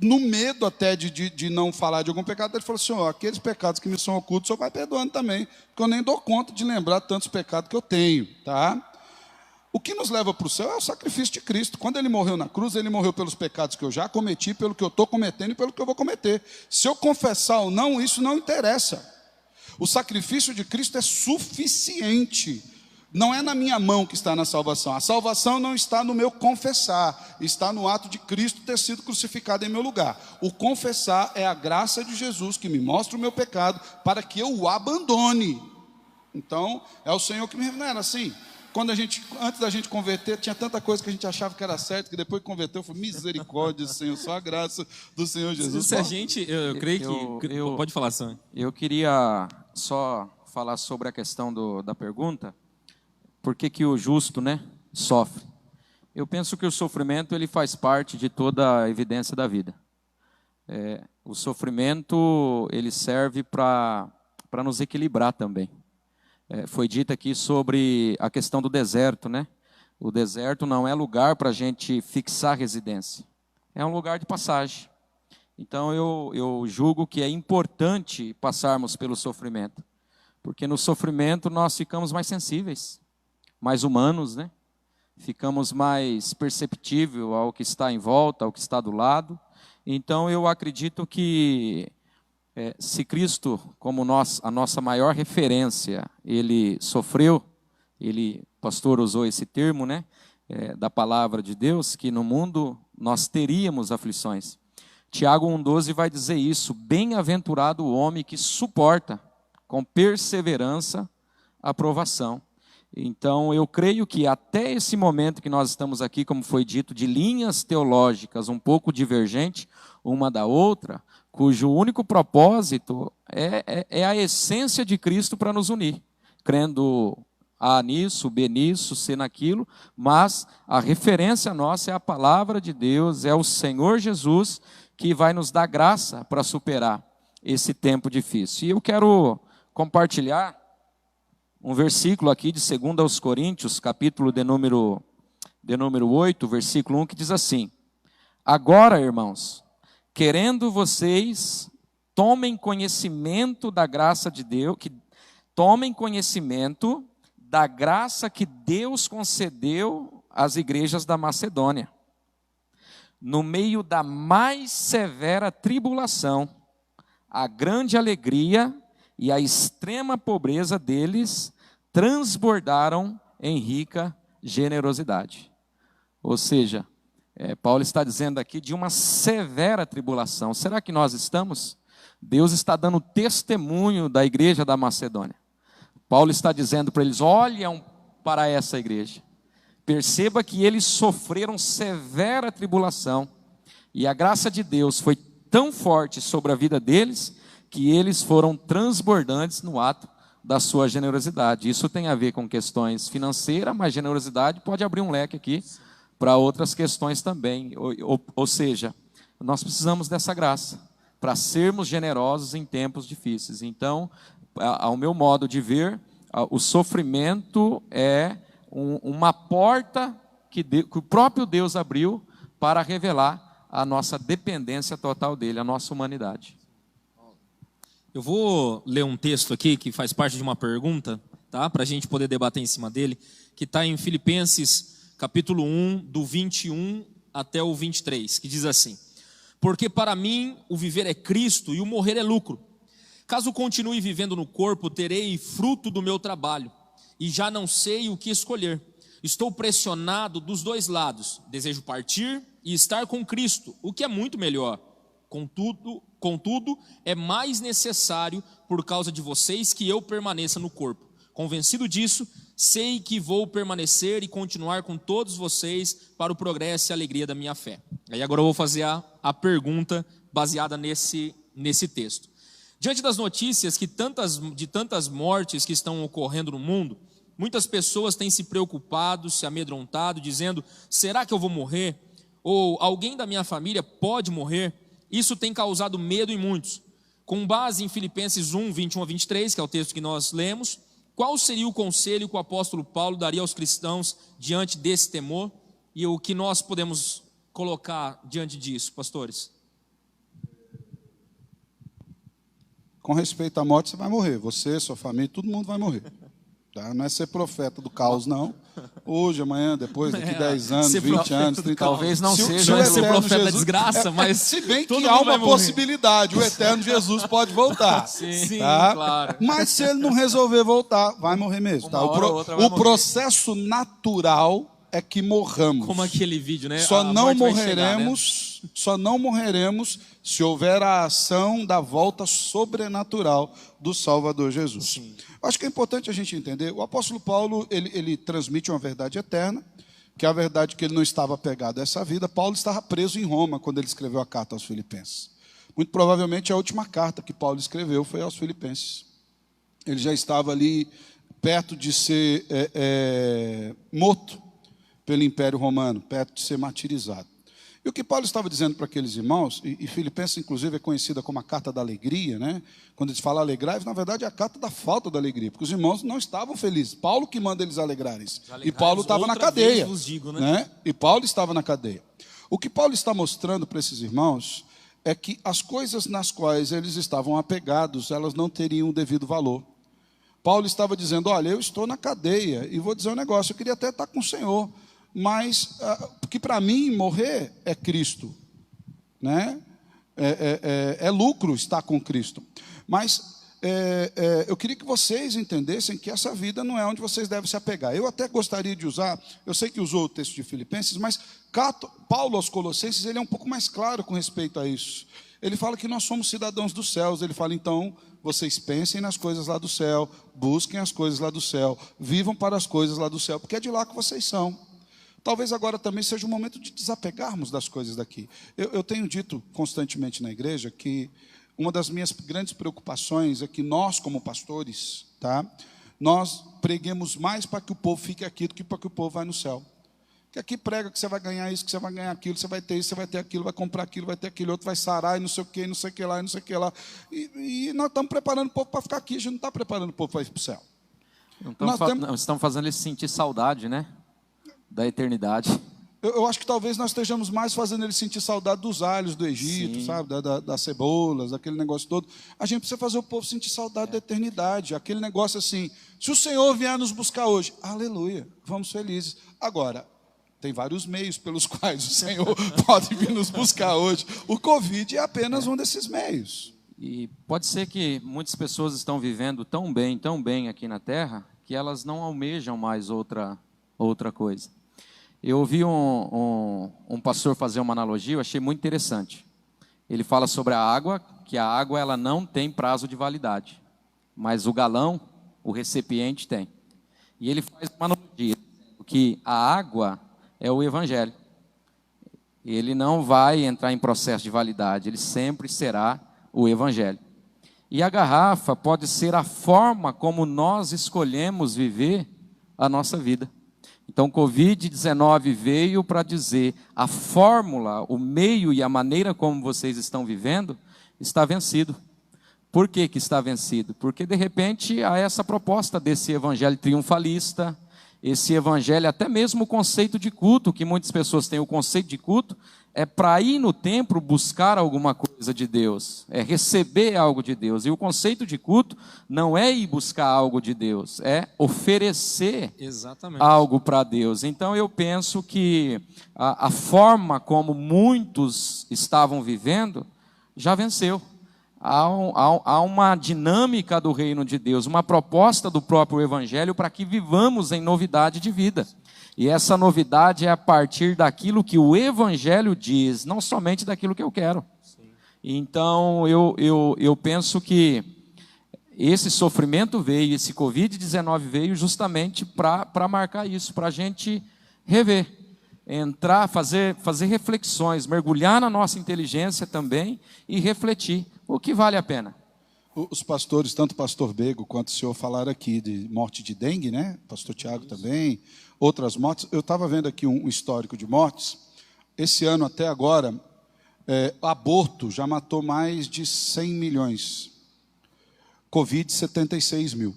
no medo até de não falar de algum pecado, ele falou assim: aqueles pecados que me são ocultos, o Senhor vai perdoando também, porque eu nem dou conta de lembrar tantos pecados que eu tenho. Tá? O que nos leva para o céu é o sacrifício de Cristo. Quando ele morreu na cruz, ele morreu pelos pecados que eu já cometi, pelo que eu estou cometendo e pelo que eu vou cometer. Se eu confessar ou não, isso não interessa. O sacrifício de Cristo é suficiente. Não é na minha mão que está na salvação. A salvação não está no meu confessar, está no ato de Cristo ter sido crucificado em meu lugar. O confessar é a graça de Jesus que me mostra o meu pecado para que eu o abandone. Então, é o Senhor que me... Não era assim? Antes da gente converter, tinha tanta coisa que a gente achava que era certo, que depois que converteu, foi misericórdia, Senhor, só a graça do Senhor Jesus. Se a gente, eu creio que... Pode falar, Sam. Eu queria só falar sobre a questão da pergunta. Por que o justo, sofre? Eu penso que o sofrimento ele faz parte de toda a evidência da vida. O sofrimento ele serve para nos equilibrar também. Foi dito aqui sobre a questão do deserto, O deserto não é lugar para a gente fixar residência. É um lugar de passagem. Então eu julgo que é importante passarmos pelo sofrimento. Porque no sofrimento nós ficamos mais sensíveis, mais humanos, Ficamos mais perceptíveis ao que está em volta, ao que está do lado. Então eu acredito que se Cristo, como a nossa maior referência, ele sofreu, o pastor usou esse termo, da palavra de Deus, que no mundo nós teríamos aflições. Tiago 1,12 vai dizer isso: bem-aventurado o homem que suporta com perseverança a provação. Então, eu creio que até esse momento que nós estamos aqui, como foi dito, de linhas teológicas um pouco divergentes uma da outra, cujo único propósito é a essência de Cristo para nos unir, crendo A nisso, B nisso, C naquilo, mas a referência nossa é a palavra de Deus, é o Senhor Jesus que vai nos dar graça para superar esse tempo difícil. E eu quero compartilhar um versículo aqui de 2 aos Coríntios, capítulo de número 8, versículo 1, que diz assim: agora, irmãos, querendo vocês, tomem conhecimento da graça de Deus, tomem conhecimento da graça que Deus concedeu às igrejas da Macedônia. No meio da mais severa tribulação, a grande alegria e a extrema pobreza deles transbordaram em rica generosidade. Ou seja, Paulo está dizendo aqui de uma severa tribulação. Será que nós estamos? Deus está dando testemunho da igreja da Macedônia. Paulo está dizendo para eles: olham para essa igreja, perceba que eles sofreram severa tribulação, e a graça de Deus foi tão forte sobre a vida deles, que eles foram transbordantes no ato da sua generosidade. Isso tem a ver com questões financeiras, mas generosidade pode abrir um leque aqui para outras questões também. Ou seja, nós precisamos dessa graça para sermos generosos em tempos difíceis. Então, ao meu modo de ver, o sofrimento é uma porta que o próprio Deus abriu para revelar a nossa dependência total dele, a nossa humanidade. Eu vou ler um texto aqui que faz parte de uma pergunta, tá? Para a gente poder debater em cima dele, que está em Filipenses capítulo 1, do 21 até o 23, que diz assim: porque para mim o viver é Cristo e o morrer é lucro. Caso continue vivendo no corpo, terei fruto do meu trabalho, e já não sei o que escolher. Estou pressionado dos dois lados, desejo partir e estar com Cristo, o que é muito melhor. Contudo, é mais necessário, por causa de vocês, que eu permaneça no corpo. Convencido disso, sei que vou permanecer e continuar com todos vocês para o progresso e a alegria da minha fé. Aí agora eu vou fazer a pergunta baseada nesse texto. Diante das notícias de tantas mortes que estão ocorrendo no mundo, muitas pessoas têm se preocupado, se amedrontado, dizendo: será que eu vou morrer? Ou alguém da minha família pode morrer? Isso tem causado medo em muitos. Com base em Filipenses 1, 21 a 23, que é o texto que nós lemos, qual seria o conselho que o apóstolo Paulo daria aos cristãos diante desse temor? E o que nós podemos colocar diante disso, pastores? Com respeito à morte, você vai morrer. Você, sua família, todo mundo vai morrer. Tá? Não é ser profeta do caos, não. Hoje, amanhã, depois, daqui 10 anos, 20 anos, 30 anos. Talvez não seja. Não é ser profeta da Jesus, desgraça, mas se bem todo que há mundo vai uma morrer. possibilidade, o eterno Jesus pode voltar. Sim, tá? claro. Mas se ele não resolver voltar, vai morrer mesmo. Tá? Uma hora ou outra vai O morrer. processo natural é que morramos. Como aquele vídeo, né? Só A não morte vai morreremos, chegar, né? só não morreremos se houver a ação da volta sobrenatural do Salvador Jesus. Sim. Acho que é importante a gente entender, o apóstolo Paulo, ele transmite uma verdade eterna, que é a verdade que ele não estava apegado a essa vida. Paulo estava preso em Roma quando ele escreveu a carta aos Filipenses. Muito provavelmente a última carta que Paulo escreveu foi aos Filipenses. Ele já estava ali perto de ser morto pelo Império Romano, perto de ser martirizado. E o que Paulo estava dizendo para aqueles irmãos, e Filipenses inclusive é conhecida como a carta da alegria, né? Quando eles falam alegrai, na verdade é a carta da falta da alegria, porque os irmãos não estavam felizes. Paulo que manda eles alegrarem-se. E Paulo estava na cadeia. Vos digo, né? E Paulo estava na cadeia. O que Paulo está mostrando para esses irmãos é que as coisas nas quais eles estavam apegados, elas não teriam o devido valor. Paulo estava dizendo: olha, eu estou na cadeia, e vou dizer um negócio, eu queria até estar com o Senhor, mas porque para mim morrer é Cristo, né? É lucro estar com Cristo. Mas eu queria que vocês entendessem que essa vida não é onde vocês devem se apegar. Eu até gostaria de usar, eu sei que usou o texto de Filipenses, mas Paulo aos Colossenses, ele é um pouco mais claro com respeito a isso. Ele fala que nós somos cidadãos dos céus. Ele fala: então, vocês pensem nas coisas lá do céu, busquem as coisas lá do céu, vivam para as coisas lá do céu, porque é de lá que vocês são. Talvez agora também seja o momento de desapegarmos das coisas daqui. Eu tenho dito constantemente na igreja que uma das minhas grandes preocupações é que nós, como pastores, tá, nós preguemos mais para que o povo fique aqui do que para que o povo vá no céu. Que aqui prega que você vai ganhar isso, que você vai ganhar aquilo, você vai ter isso, você vai ter aquilo, vai comprar aquilo, vai ter aquilo, outro vai sarar e não sei o que, não sei o que lá, não sei o que lá. E nós estamos preparando o povo para ficar aqui, a gente não está preparando o povo para ir para o céu. Nós estamos fazendo ele sentir saudade, né? Da eternidade. Eu acho que talvez nós estejamos mais fazendo ele sentir saudade dos alhos do Egito, sabe? Das cebolas, daquele negócio todo. A gente precisa fazer o povo sentir saudade da eternidade. Aquele negócio assim: se o Senhor vier nos buscar hoje, aleluia, vamos felizes. Agora, tem vários meios pelos quais o Senhor pode vir nos buscar hoje. O Covid é apenas um desses meios. E pode ser que muitas pessoas estão vivendo tão bem aqui na Terra, que elas não almejam mais outra coisa. Eu ouvi um pastor fazer uma analogia, eu achei muito interessante. Ele fala sobre a água, que a água ela não tem prazo de validade, mas o galão, o recipiente tem. E ele faz uma analogia, que a água é o evangelho. Ele não vai entrar em processo de validade, ele sempre será o evangelho. E a garrafa pode ser a forma como nós escolhemos viver a nossa vida. Então, o Covid-19 veio para dizer: a fórmula, o meio e a maneira como vocês estão vivendo está vencido. Por que que está vencido? Porque, de repente, há essa proposta desse evangelho triunfalista, esse evangelho, até mesmo o conceito de culto, que muitas pessoas têm o conceito de culto, é para ir no templo buscar alguma coisa de Deus, é receber algo de Deus. E o conceito de culto não é ir buscar algo de Deus, é oferecer algo para Deus. Então eu penso que a forma como muitos estavam vivendo já venceu. Há uma dinâmica do reino de Deus, uma proposta do próprio Evangelho para que vivamos em novidade de vida. E essa novidade é a partir daquilo que o Evangelho diz, não somente daquilo que eu quero. Sim. Então, eu penso que esse sofrimento veio, esse Covid-19 veio justamente para marcar isso, para a gente rever, entrar, fazer reflexões, mergulhar na nossa inteligência também e refletir o que vale a pena. Os pastores, tanto o pastor Bego quanto o senhor falaram aqui de morte de dengue, né? Pastor Tiago também, outras mortes. Eu estava vendo aqui um histórico de mortes. Esse ano até agora, aborto já matou mais de 100 milhões. Covid, 76 mil.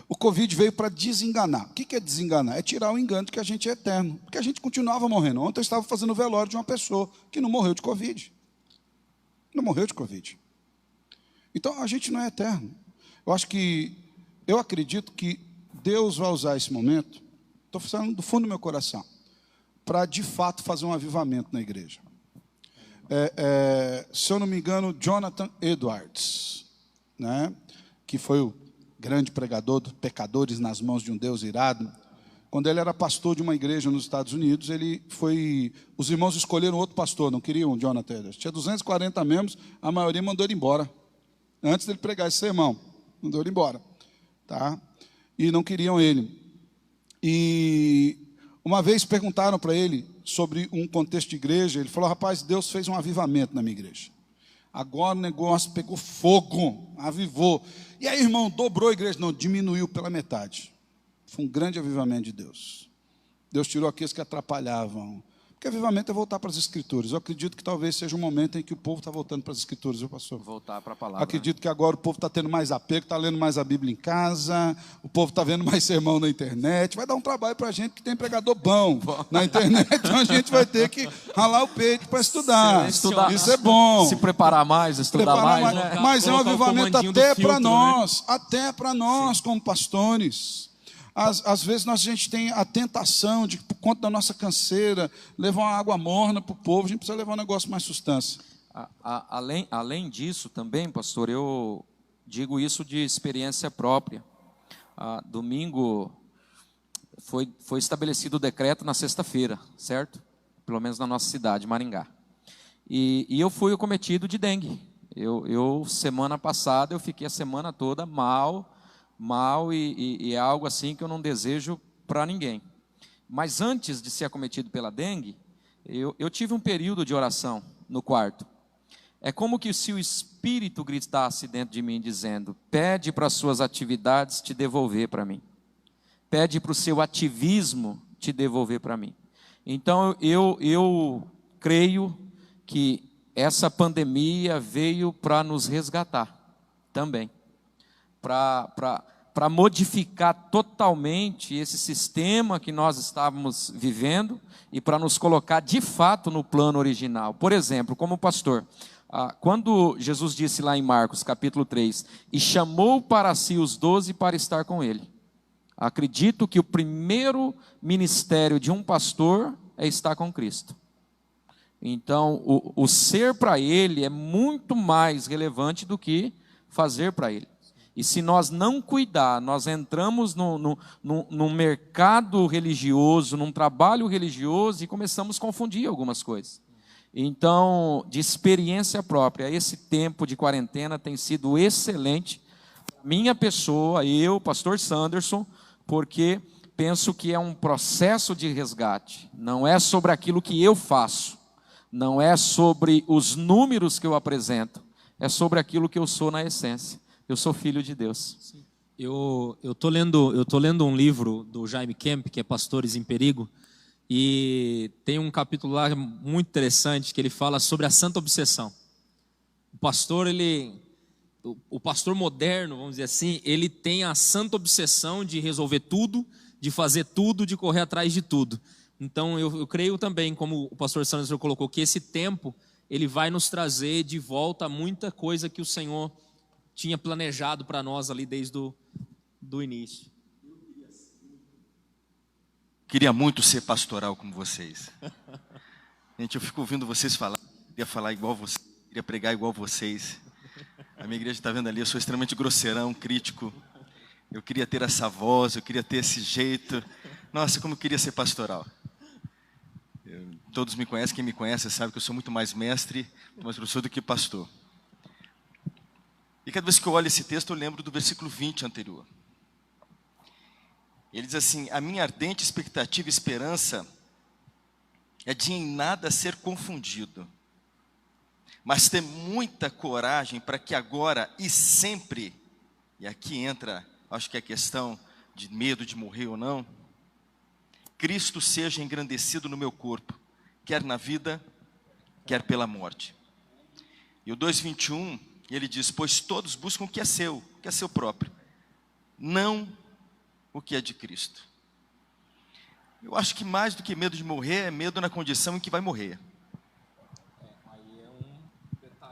O Covid veio para desenganar. O que é desenganar? É tirar o engano de que a gente é eterno. Porque a gente continuava morrendo. Ontem eu estava fazendo o velório de uma pessoa que não morreu de Covid. Não morreu de Covid. Então, a gente não é eterno. Eu acredito que Deus vai usar esse momento, estou falando do fundo do meu coração, para, de fato, fazer um avivamento na igreja. Se eu não me engano, Jonathan Edwards, né, que foi o grande pregador dos pecadores nas mãos de um Deus irado, quando ele era pastor de uma igreja nos Estados Unidos, os irmãos escolheram outro pastor, não queriam o Jonathan Edwards. Tinha 240 membros, a maioria mandou ele embora. Antes dele pregar esse sermão, mandou ele embora, tá? E não queriam ele. E uma vez perguntaram para ele sobre um contexto de igreja, ele falou: rapaz, Deus fez um avivamento na minha igreja. Agora o negócio pegou fogo, avivou. E aí, irmão, dobrou a igreja? Não, diminuiu pela metade. Foi um grande avivamento de Deus. Deus tirou aqueles que atrapalhavam. Porque avivamento é voltar para as Escrituras. Eu acredito que talvez seja um momento em que o povo está voltando para as Escrituras, viu, pastor? Voltar para a palavra. Acredito que agora o povo está tendo mais apego, está lendo mais a Bíblia em casa, o povo está vendo mais sermão na internet. Vai dar um trabalho para a gente que tem pregador bom na internet, então a gente vai ter que ralar o peito para estudar. Isso é bom. Se preparar mais, estudar mais. Né? Mas é um avivamento até para nós, né? Até para nós como pastores. Às vezes a gente tem a tentação de, por conta da nossa canseira, levar uma água morna para o povo. A gente precisa levar um negócio mais substância. Além disso também, pastor, eu digo isso de experiência própria. Domingo foi estabelecido o decreto na sexta-feira, certo? Pelo menos na nossa cidade, Maringá. E eu fui acometido de dengue. Semana passada, eu fiquei a semana toda mal e é algo assim que eu não desejo para ninguém. Mas antes de ser acometido pela dengue, eu tive um período de oração no quarto. É como que se o Espírito gritasse dentro de mim dizendo: pede para as suas atividades te devolver para mim. Pede para o seu ativismo te devolver para mim. Então eu creio que essa pandemia veio para nos resgatar também. Para modificar totalmente esse sistema que nós estávamos vivendo e para nos colocar de fato no plano original. Por exemplo, como pastor, quando Jesus disse lá em Marcos capítulo 3, e chamou para si os 12 para estar com ele. Acredito que o primeiro ministério de um pastor é estar com Cristo. Então, o ser para ele é muito mais relevante do que fazer para ele. E se nós não cuidar, nós entramos num mercado religioso, num trabalho religioso e começamos a confundir algumas coisas. Então, de experiência própria, esse tempo de quarentena tem sido excelente. Minha pessoa, eu, pastor Sanderson, porque penso que é um processo de resgate. Não é sobre aquilo que eu faço, não é sobre os números que eu apresento, é sobre aquilo que eu sou na essência. eu sou filho de Deus. Eu tô lendo um livro do Jaime Kemp, que é Pastores em Perigo, e tem um capítulo lá muito interessante que ele fala sobre a santa obsessão. O pastor moderno, vamos dizer assim, ele tem a santa obsessão de resolver tudo, de fazer tudo, de correr atrás de tudo. Então eu creio também, como o pastor Sandro colocou, que esse tempo ele vai nos trazer de volta muita coisa que o Senhor tinha planejado para nós ali desde do início. Queria muito ser pastoral como vocês. Gente, eu fico ouvindo vocês falar, queria falar igual vocês, queria pregar igual vocês. A minha igreja está vendo ali, eu sou extremamente grosseirão, crítico. Eu queria ter essa voz, eu queria ter esse jeito. Nossa, como eu queria ser pastoral. Todos me conhecem, quem me conhece sabe que eu sou muito mais mestre, mais professor do que pastor. E cada vez que eu olho esse texto, eu lembro do versículo 20 anterior. Ele diz assim: a minha ardente expectativa e esperança é de em nada ser confundido, mas ter muita coragem para que agora e sempre, e aqui entra, acho que é a questão de medo de morrer ou não, Cristo seja engrandecido no meu corpo, quer na vida, quer pela morte. E o 2:21, ele diz: pois todos buscam o que é seu próprio, não o que é de Cristo. Eu acho que mais do que medo de morrer, é medo na condição em que vai morrer.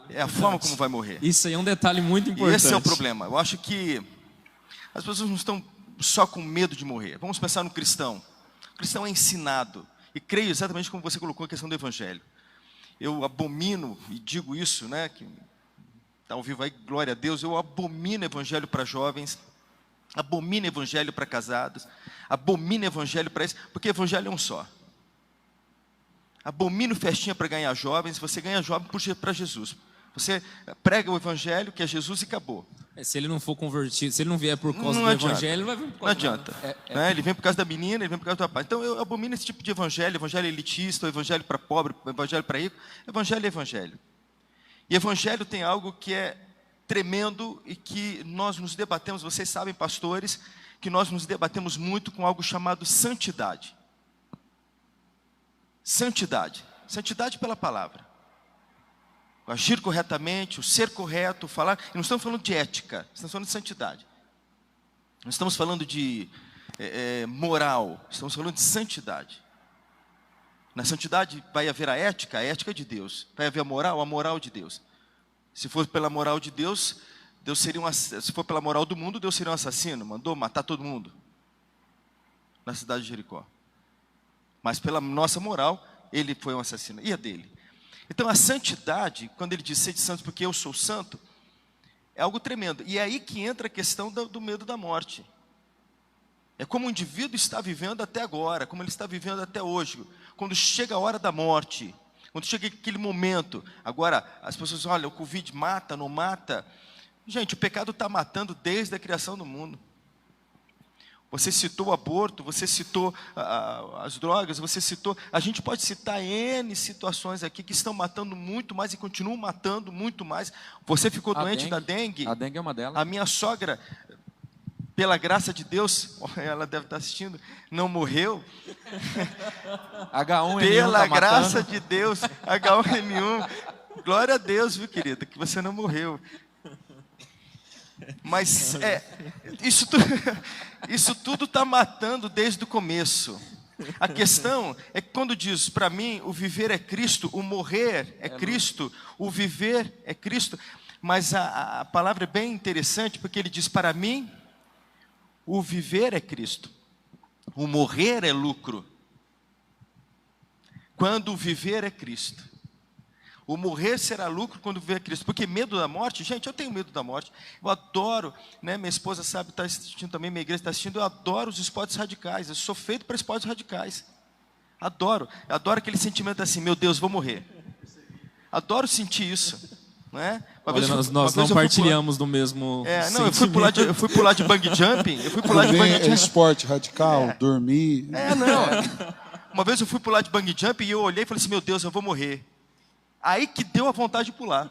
É a forma como vai morrer. Isso aí é um detalhe muito importante. E esse é o problema. Eu acho que as pessoas não estão só com medo de morrer. Vamos pensar no cristão. O cristão é ensinado. E creio exatamente como você colocou a questão do evangelho. Eu abomino, e digo isso, né? Que está ao vivo aí, glória a Deus. Eu abomino evangelho para jovens. Abomino evangelho para casados. Abomino evangelho para isso. Porque evangelho é um só. Abomino festinha para ganhar jovens. Você ganha jovem para Jesus. Você prega o evangelho, que é Jesus, e acabou. Se ele não for convertido, se ele não vier por causa do evangelho, ele vai vir por causa. Não adianta. Ele vem por causa da menina, ele vem por causa do rapaz. Então eu abomino esse tipo de evangelho elitista, o evangelho para pobre, o evangelho para rico. Evangelho é evangelho. E evangelho tem algo que é tremendo e que nós nos debatemos, vocês sabem, pastores, que nós nos debatemos muito com algo chamado santidade. Santidade. Santidade pela palavra. O agir corretamente, o ser correto, o falar. E não estamos falando de ética, estamos falando de santidade. Não estamos falando de moral, estamos falando de santidade. Na santidade vai haver a ética de Deus. Vai haver a moral de Deus. Se for pela moral de Deus, Deus seria se for pela moral do mundo, Deus seria um assassino, mandou matar todo mundo na cidade de Jericó. Mas pela nossa moral, ele foi um assassino. E a dele? Então a santidade, quando ele diz sede santos porque eu sou santo, é algo tremendo. E é aí que entra a questão do medo da morte. É como o indivíduo está vivendo até agora, como ele está vivendo até hoje. Quando chega a hora da morte, quando chega aquele momento, agora as pessoas dizem, olha, o Covid mata, não mata. Gente, o pecado está matando desde a criação do mundo. Você citou o aborto, você citou as drogas, você citou... A gente pode citar N situações aqui que estão matando muito mais e continuam matando muito mais. Você ficou doente da dengue? A dengue é uma delas. A minha sogra, pela graça de Deus, ela deve estar assistindo, não morreu. H1N1 pela graça de Deus, H1N1. Glória a Deus, viu, querida, que você não morreu. Mas isso tudo está matando desde o começo. A questão é que quando diz, para mim, o viver é Cristo, o morrer é Cristo, o viver é Cristo. Mas a palavra é bem interessante, porque ele diz, para mim, o viver é Cristo, o morrer é lucro. Quando o viver é Cristo. O morrer será lucro quando viver Cristo. Porque medo da morte, gente, eu tenho medo da morte. Eu adoro, né, minha esposa sabe, está assistindo também, minha igreja está assistindo, eu adoro os esportes radicais. Eu sou feito para esportes radicais. Adoro. Eu adoro aquele sentimento assim, meu Deus, vou morrer. Adoro sentir isso. Né? Olha, nós não partilhamos do mesmo sentimento. Eu fui pular de bungee jumping. É esporte radical, dormir. Uma vez eu fui pular de bungee jumping e eu olhei e falei assim, meu Deus, eu vou morrer. Aí que deu a vontade de pular.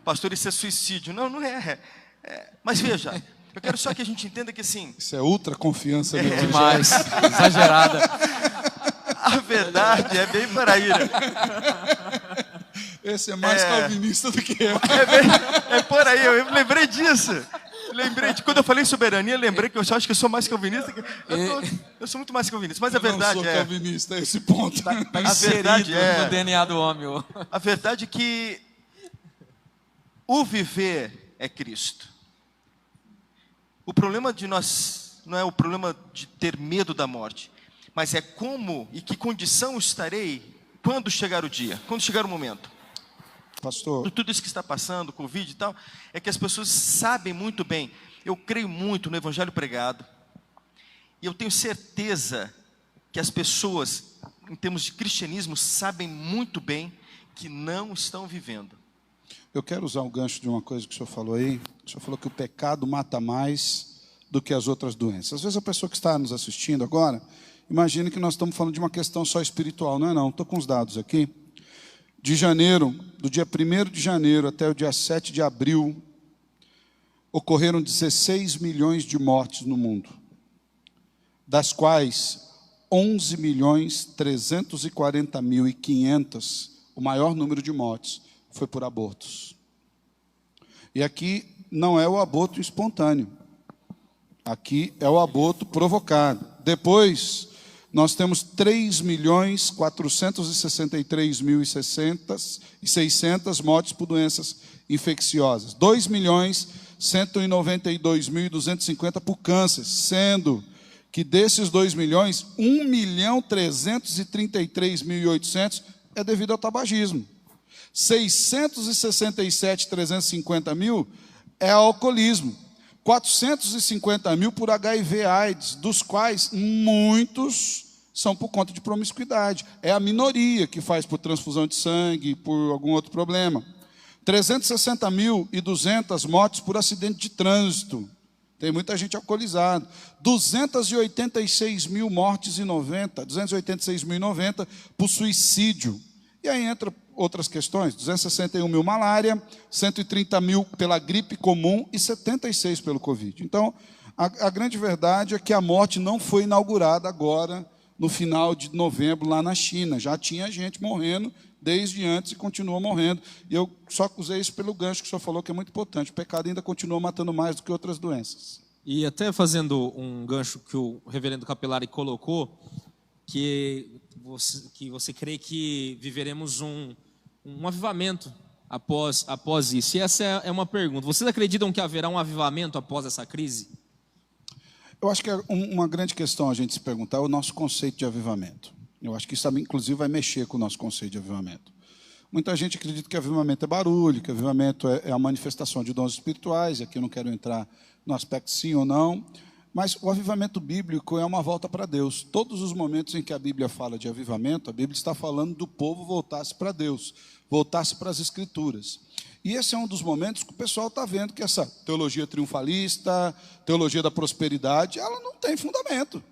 Pastor, isso é suicídio. Não, não é. Mas veja, eu quero só que a gente entenda que assim, Isso é ultra confiança no Evangelho. Demais, exagerada. a verdade é bem por aí, né? Esse é mais calvinista do que eu. É por aí, eu lembrei disso. Quando eu falei soberania, eu lembrei que eu acho que eu sou mais calvinista. Eu sou muito mais calvinista, mas a verdade Eu não sou calvinista, é esse ponto. Tá A inserido verdade no DNA do homem. A verdade é que o viver é Cristo. O problema de nós não é o problema de ter medo da morte, mas é como e que condição estarei quando chegar o dia, quando chegar o momento. Pastor, Tudo isso que está passando, Covid e tal, é que as pessoas sabem muito bem. Eu creio muito no Evangelho pregado, e eu tenho certeza que as pessoas, em termos de cristianismo, sabem muito bem que não estão vivendo. eu quero usar o gancho de uma coisa que o senhor falou aí. O senhor falou que o pecado mata mais do que as outras doenças. Às vezes a pessoa que está nos assistindo agora, imagina que nós estamos falando de uma questão só espiritual. Não é não, estou com os dados aqui. De janeiro, do dia 1º de janeiro até o dia 7 de abril, ocorreram 16 milhões de mortes no mundo, das quais 11.340.500, o maior número de mortes, foi por abortos. E aqui não é o aborto espontâneo, aqui é o aborto provocado. Depois, nós temos 3.463.600 mortes por doenças infecciosas, 2.192.250 por câncer, sendo que desses 2 milhões, 1.333.800 é devido ao tabagismo. 667.350.000 é alcoolismo. 450.000 por HIV/AIDS, dos quais muitos são por conta de promiscuidade. É a minoria que faz por transfusão de sangue, por algum outro problema. 360.200 mortes por acidente de trânsito. Tem muita gente alcoolizada. 286.000 mortes e 286.090 por suicídio. E aí entra outras questões, 261.000 malária, 130.000 pela gripe comum e 76 pelo Covid. Então, a grande verdade é que a morte não foi inaugurada agora, no final de novembro, lá na China. Já tinha gente morrendo desde antes e continua morrendo. E eu só usei isso pelo gancho que o senhor falou, que é muito importante. O pecado ainda continua matando mais do que outras doenças. E até fazendo um gancho que o reverendo Capelari colocou, que você crê que viveremos um avivamento após isso. E essa é uma pergunta. Vocês acreditam que haverá um avivamento após essa crise? Eu acho que é uma grande questão a gente se perguntar o nosso conceito de avivamento. Eu acho que isso também, inclusive, vai mexer com o nosso conceito de avivamento. Muita gente acredita que avivamento é barulho, que avivamento é a manifestação de dons espirituais. Aqui eu não quero entrar no aspecto sim ou não. Mas o avivamento bíblico é uma volta para Deus. Todos os momentos em que a Bíblia fala de avivamento, a Bíblia está falando do povo voltar-se para Deus, voltar-se para as Escrituras. E esse é um dos momentos que o pessoal está vendo que essa teologia triunfalista, teologia da prosperidade, ela não tem fundamento.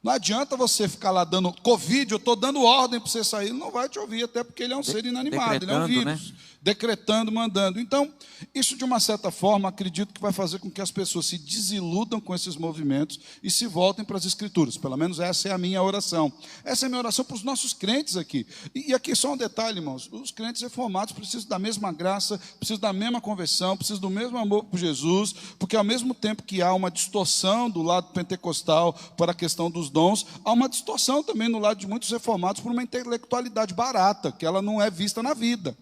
Não adianta você ficar lá dando Covid, eu estou dando ordem para você sair, ele não vai te ouvir, até porque ele é um ser inanimado, ele é um vírus, né? Decretando, mandando. Então, isso de uma certa forma, acredito que vai fazer com que as pessoas se desiludam com esses movimentos e se voltem para as Escrituras. Pelo menos essa é a minha oração. Essa é a minha oração para os nossos crentes aqui. E aqui só um detalhe, irmãos, os crentes reformados precisam da mesma graça, precisam da mesma conversão, precisam do mesmo amor por Jesus, porque ao mesmo tempo que há uma distorção do lado pentecostal para a questão dos dons, há uma distorção também no lado de muitos reformados por uma intelectualidade barata, que ela não é vista na vida.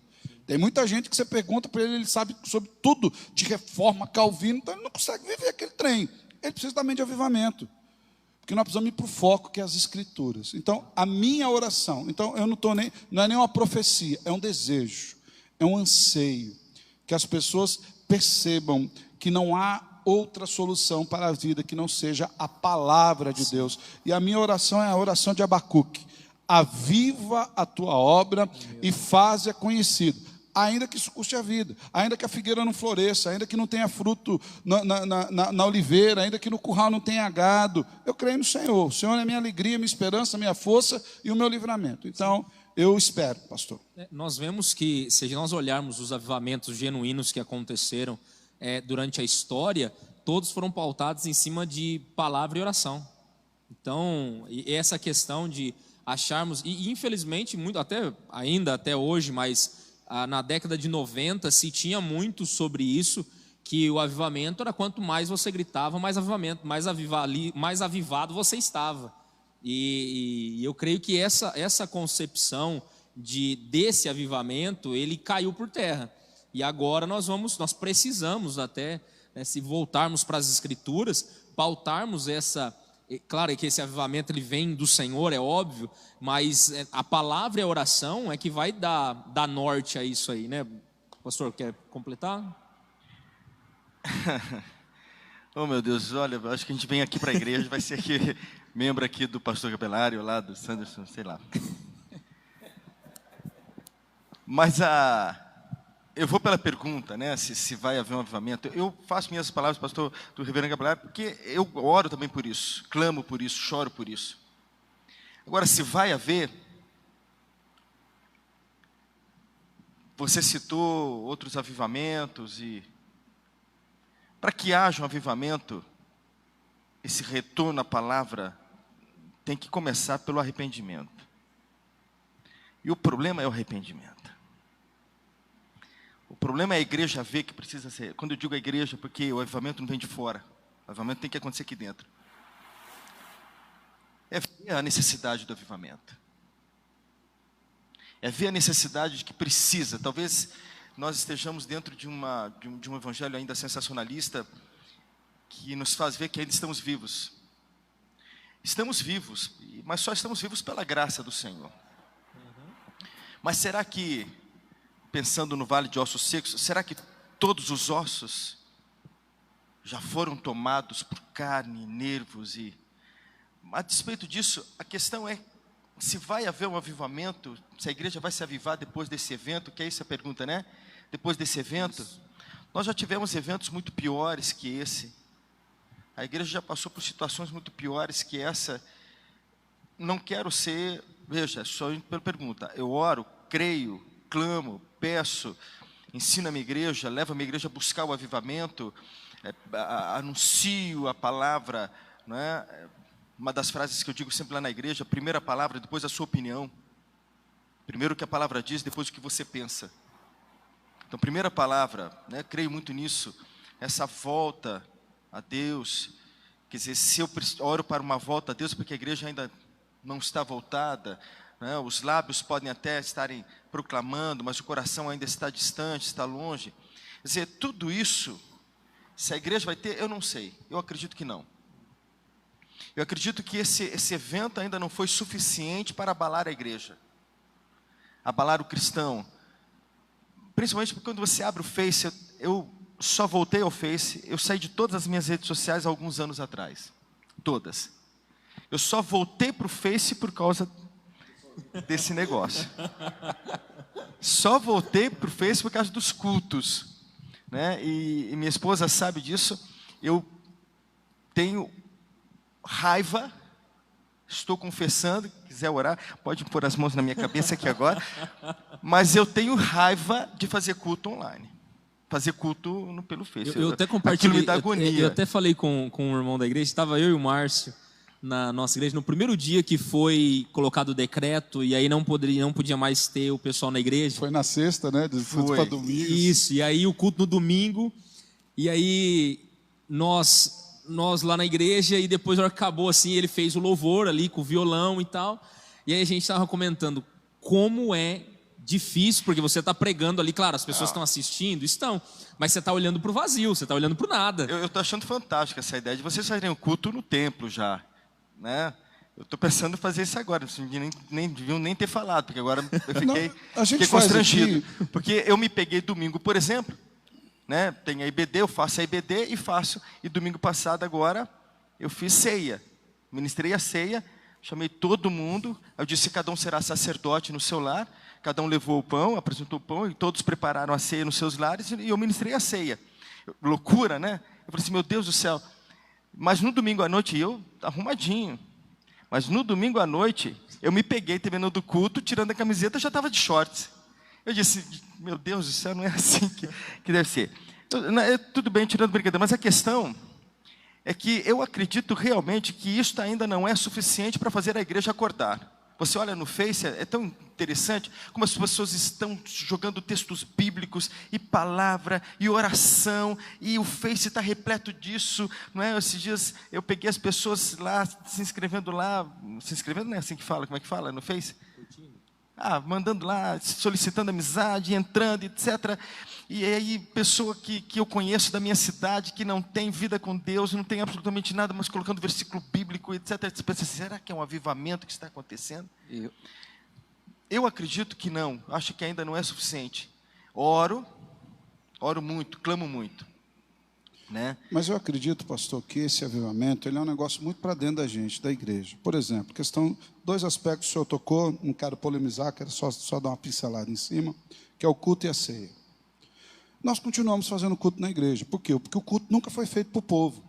Tem muita gente que você pergunta para ele, ele sabe sobre tudo de reforma, Calvino, então ele não consegue viver aquele trem. Ele precisa também de avivamento. Porque nós precisamos ir para o foco, que é as Escrituras. Então, a minha oração, então eu não estou nem, não é nem uma profecia, é um desejo, é um anseio, que as pessoas percebam que não há outra solução para a vida que não seja a palavra de Deus. E a minha oração é a oração de Abacuque. Aviva a tua obra e faze-a conhecida. Ainda que isso custe a vida, ainda que a figueira não floresça, ainda que não tenha fruto na oliveira, ainda que no curral não tenha gado, eu creio no Senhor. O Senhor é minha alegria, minha esperança, minha força e o meu livramento. Então, eu espero, pastor. Nós vemos que, se nós olharmos os avivamentos genuínos que aconteceram, durante a história, todos foram pautados em cima de palavra e oração. Então, essa questão de acharmos, e infelizmente, muito, até hoje, mas na década de 90 se tinha muito sobre isso, que o avivamento era quanto mais você gritava, mais avivamento, mais avivado você estava. E eu creio que essa concepção desse avivamento, ele caiu por terra. E agora nós precisamos até, né, se voltarmos para as Escrituras, pautarmos essa. Claro que esse avivamento ele vem do Senhor, é óbvio, mas a palavra e a oração é que vai dar norte a isso aí, né? Pastor, quer completar? Oh, meu Deus, olha, acho que a gente vem aqui para a igreja, vai ser aqui, membro aqui do pastor Capelari, lá do Sanderson, sei lá. Mas eu vou pela pergunta, né, se vai haver um avivamento. Eu faço minhas palavras, pastor do reverendo Capelari, porque eu oro também por isso, clamo por isso, choro por isso. Agora, se vai haver, você citou outros avivamentos e para que haja um avivamento, esse retorno à palavra tem que começar pelo arrependimento. E o problema é o arrependimento. O problema é a igreja ver que precisa ser. Quando eu digo a igreja, porque o avivamento não vem de fora. O avivamento tem que acontecer aqui dentro. É ver a necessidade do avivamento. É ver a necessidade de que precisa. Talvez nós estejamos dentro de um evangelho ainda sensacionalista, que nos faz ver que ainda estamos vivos. Estamos vivos, mas só estamos vivos pela graça do Senhor. Mas será que, pensando no vale de ossos secos, será que todos os ossos já foram tomados por carne, nervos e... A despeito disso, a questão é se vai haver um avivamento, se a igreja vai se avivar depois desse evento, que é essa a pergunta, né? Depois desse evento, nós já tivemos eventos muito piores que esse. A igreja já passou por situações muito piores que essa. Não quero ser, veja, só pela pergunta. Eu oro, creio, clamo, peço, ensino a minha igreja, levo a minha igreja a buscar o avivamento, anuncio a palavra, não é? Uma das frases que eu digo sempre lá na igreja, a primeira palavra, depois a sua opinião. Primeiro o que a palavra diz, depois o que você pensa. Então, primeira palavra, né, creio muito nisso, essa volta a Deus. Quer dizer, se eu oro para uma volta a Deus, porque a igreja ainda não está voltada, né, os lábios podem até estarem proclamando, mas o coração ainda está distante, está longe. Quer dizer, tudo isso, se a igreja vai ter, eu não sei, eu acredito que não. Eu acredito que esse evento ainda não foi suficiente para abalar a igreja, abalar o cristão. Principalmente porque quando você abre o Face, eu só voltei ao Face, eu saí de todas as minhas redes sociais há alguns anos atrás. Todas. Eu só voltei para o Face por causa desse negócio. Só voltei para o Face por causa dos cultos, né? E minha esposa sabe disso. Eu tenho raiva, estou confessando, quiser orar, pode pôr as mãos na minha cabeça aqui agora, mas eu tenho raiva de fazer culto online, fazer culto pelo Face. Eu até compartilhei, me dá agonia. Eu até falei com o irmão da igreja, estava eu e o Márcio na nossa igreja, no primeiro dia que foi colocado o decreto, e aí não podia mais ter o pessoal na igreja. Foi na sexta, né? Para domingo. Isso, e aí o culto no domingo, e aí nós lá na igreja, e depois na hora que acabou assim, ele fez o louvor ali com o violão e tal, e aí a gente estava comentando como é difícil, porque você está pregando ali, claro, as pessoas estão assistindo, mas você está olhando para o vazio, você está olhando para o nada. Eu estou achando fantástica essa ideia de vocês fazerem o culto no templo já, né? Eu estou pensando em fazer isso agora, nem deviam nem ter falado, porque agora eu fiquei constrangido, porque eu me peguei domingo, por exemplo, né? Tem a IBD, eu faço a IBD e domingo passado agora eu fiz ceia, ministrei a ceia, chamei todo mundo, eu disse que cada um será sacerdote no seu lar, cada um levou o pão, apresentou o pão e todos prepararam a ceia nos seus lares e eu ministrei a ceia. Loucura, né? Eu falei assim, meu Deus do céu. Mas no domingo à noite, eu arrumadinho, mas no domingo à noite eu me peguei terminando do culto, tirando a camiseta, já estava de shorts. Eu disse, meu Deus do céu, não é assim que deve ser. Tudo bem, tirando brincadeira, mas a questão é que eu acredito realmente que isto ainda não é suficiente para fazer a igreja acordar. Você olha no Face, é tão interessante como as pessoas estão jogando textos bíblicos e palavra e oração, e o Face está repleto disso, não é? Esses dias eu peguei as pessoas lá, se inscrevendo, não é assim que fala, como é que fala no Face? Mandando lá, solicitando amizade, entrando, etc. E aí, pessoa que eu conheço da minha cidade, que não tem vida com Deus, não tem absolutamente nada, mas colocando versículo bíblico, etc. Você pensa, será que é um avivamento que está acontecendo? Eu acredito que não, acho que ainda não é suficiente. Oro muito, clamo muito. Né? Mas eu acredito, pastor, que esse avivamento ele é um negócio muito para dentro da gente, da igreja. Por exemplo, dois aspectos que o senhor tocou, não quero polemizar, quero só dar uma pincelada em cima, que é o culto e a ceia. Nós continuamos fazendo culto na igreja. Por quê? Porque o culto nunca foi feito para o povo.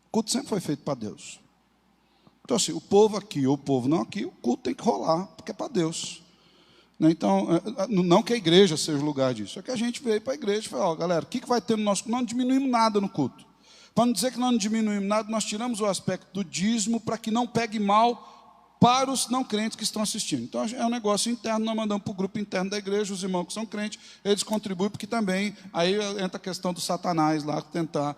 O culto sempre foi feito para Deus. Então, assim, o povo aqui ou o povo não aqui, o culto tem que rolar, porque é para Deus. Então, não que a igreja seja o lugar disso, é que a gente veio para a igreja e falou, galera, o que vai ter no nosso culto? Nós não diminuímos nada no culto. Para não dizer que nós não diminuímos nada, nós tiramos o aspecto do dízimo para que não pegue mal para os não crentes que estão assistindo. Então, é um negócio interno, nós mandamos para o grupo interno da igreja, os irmãos que são crentes, eles contribuem, porque também, aí entra a questão do Satanás lá, tentar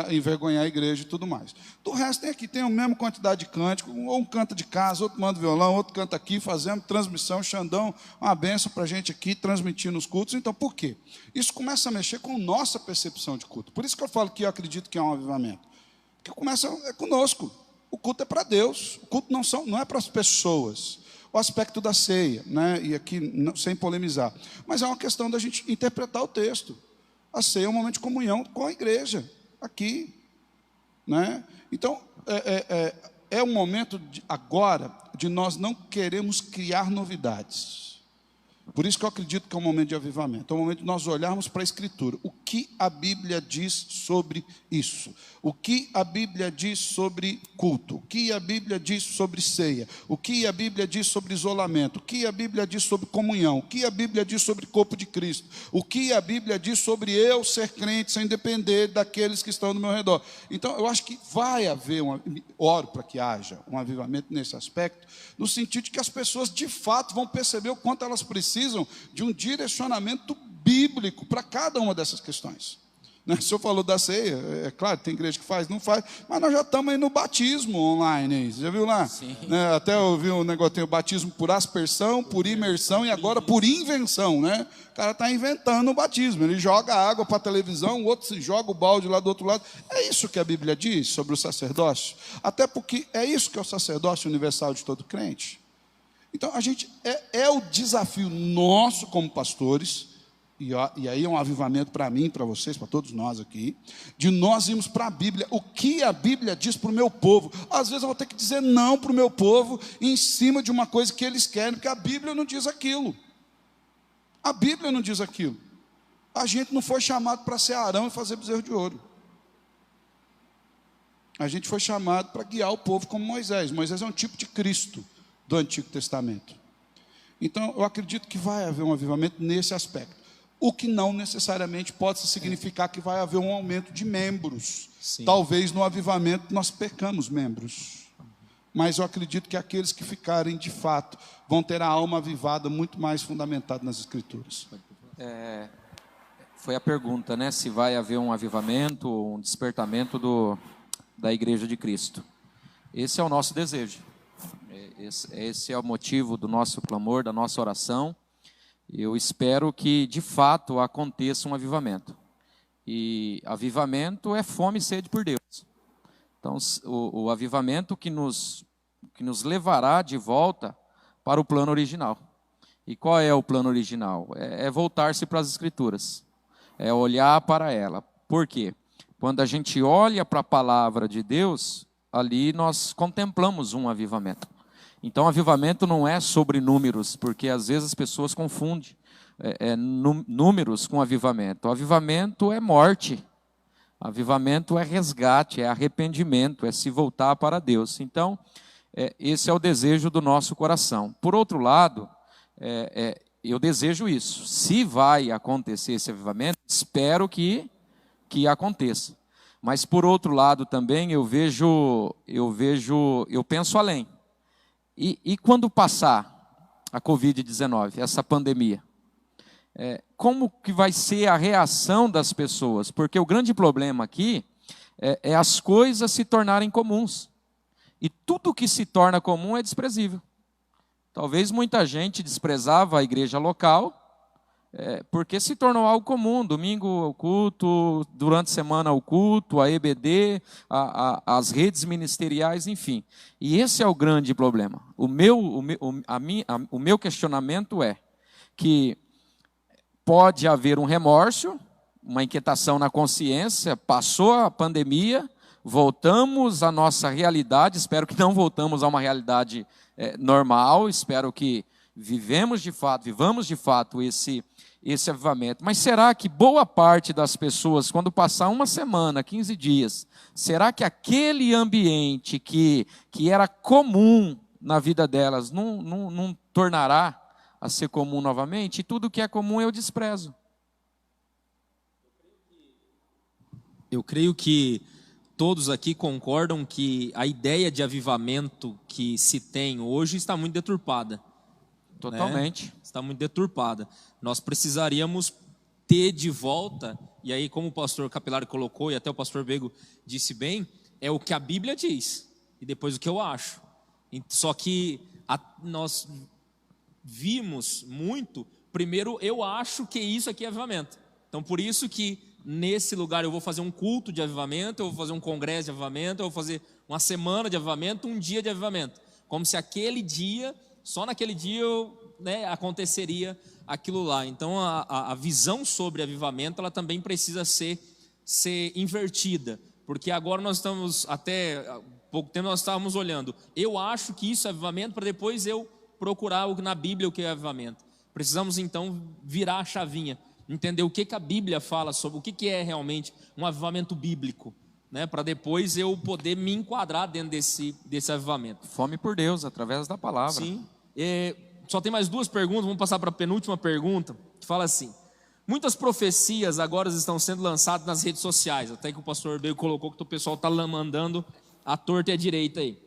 envergonhar a igreja e tudo mais. Do resto, tem a mesma quantidade de cântico, ou um canta de casa, outro manda violão, outro canta aqui, fazendo transmissão, Xandão, uma benção para a gente aqui, transmitindo os cultos. Então, por quê? Isso começa a mexer com nossa percepção de culto. Por isso que eu falo que eu acredito que é um avivamento. Porque começa conosco. O culto é para Deus, o culto não é para as pessoas. O aspecto da ceia, né? E aqui, sem polemizar, mas é uma questão da gente interpretar o texto. A ceia é um momento de comunhão com a igreja, aqui. Né? Então, é um momento agora de nós não queremos criar novidades. Por isso que eu acredito que é um momento de avivamento. É um momento de nós olharmos para a Escritura. O que a Bíblia diz sobre isso? O que a Bíblia diz sobre culto? O que a Bíblia diz sobre ceia? O que a Bíblia diz sobre isolamento? O que a Bíblia diz sobre comunhão? O que a Bíblia diz sobre o corpo de Cristo? O que a Bíblia diz sobre eu ser crente sem depender daqueles que estão no meu redor? Então, eu acho que vai haver, oro para que haja um avivamento nesse aspecto, no sentido de que as pessoas de fato vão perceber o quanto elas precisam de um direcionamento bíblico para cada uma dessas questões. O senhor falou da ceia, é claro, tem igreja que faz, não faz, mas nós já estamos aí no batismo online, você já viu lá? Até eu vi um negócio, tem o batismo por aspersão, por imersão e agora por invenção, né? O cara está inventando o batismo, ele joga água para a televisão, o outro se joga o balde lá do outro lado. É isso que a Bíblia diz sobre o sacerdócio, até porque é isso que é o sacerdócio universal de todo crente. Então, a gente é o desafio nosso como pastores, e aí é um avivamento para mim, para vocês, para todos nós aqui, de nós irmos para a Bíblia. O que a Bíblia diz para o meu povo? Às vezes eu vou ter que dizer não para o meu povo em cima de uma coisa que eles querem, porque a Bíblia não diz aquilo. A Bíblia não diz aquilo. A gente não foi chamado para ser Arão e fazer bezerro de ouro. A gente foi chamado para guiar o povo como Moisés. Moisés é um tipo de Cristo do Antigo Testamento. Então, eu acredito que vai haver um avivamento nesse aspecto. O que não necessariamente pode significar que vai haver um aumento de membros. Sim. Talvez no avivamento nós percamos membros. Mas eu acredito que aqueles que ficarem de fato vão ter a alma avivada muito mais fundamentada nas Escrituras. Foi a pergunta, né? Se vai haver um avivamento, um despertamento da Igreja de Cristo. Esse é o nosso desejo. Esse é o motivo do nosso clamor, da nossa oração. Eu espero que, de fato, aconteça um avivamento. E avivamento é fome e sede por Deus. Então, o avivamento que nos levará de volta para o plano original. E qual é o plano original? É voltar-se para as Escrituras. É olhar para ela. Por quê? Quando a gente olha para a palavra de Deus, ali nós contemplamos um avivamento. Então, avivamento não é sobre números, porque às vezes as pessoas confundem números com avivamento. O avivamento é morte, avivamento é resgate, é arrependimento, é se voltar para Deus. Então, esse é o desejo do nosso coração. Por outro lado, eu desejo isso. Se vai acontecer esse avivamento, espero que aconteça. Mas por outro lado também eu penso além. E quando passar a Covid-19, essa pandemia, como que vai ser a reação das pessoas? Porque o grande problema aqui é as coisas se tornarem comuns. E tudo que se torna comum é desprezível. Talvez muita gente desprezava a igreja local, porque se tornou algo comum. Domingo o culto, durante a semana o culto, a EBD, as redes ministeriais, enfim. E esse é o grande problema. O meu questionamento é que pode haver um remorso, uma inquietação na consciência, passou a pandemia, voltamos à nossa realidade, espero que não voltamos a uma realidade normal, espero que vivamos de fato esse avivamento. Mas será que boa parte das pessoas, quando passar uma semana, 15 dias, será que aquele ambiente que era comum na vida delas não tornará a ser comum novamente? E tudo que é comum eu desprezo. Eu creio que todos aqui concordam que a ideia de avivamento que se tem hoje está muito deturpada. Totalmente. Né? Está muito deturpada. Nós precisaríamos ter de volta, e aí como o pastor Capelari colocou, e até o pastor Bego disse bem, é o que a Bíblia diz, e depois o que eu acho. Só que nós vimos muito, primeiro eu acho que isso aqui é avivamento. Então por isso que nesse lugar eu vou fazer um culto de avivamento, eu vou fazer um congresso de avivamento, eu vou fazer uma semana de avivamento, um dia de avivamento. Como se aquele dia, só naquele dia aconteceria aquilo lá. Então a visão sobre avivamento, ela também precisa ser invertida. Porque agora nós estamos, até pouco tempo nós estávamos olhando, eu acho que isso é avivamento, para depois eu procurar na Bíblia o que é avivamento. Precisamos então virar a chavinha, entender o que a Bíblia fala sobre, o que é realmente um avivamento bíblico, né? Para depois eu poder me enquadrar dentro desse avivamento. Fome por Deus, através da palavra. Sim. Só tem mais duas perguntas, vamos passar para a penúltima pergunta, que fala assim: muitas profecias agora estão sendo lançadas nas redes sociais, até que o pastor Bego colocou que o pessoal está mandando à torta e à direita aí,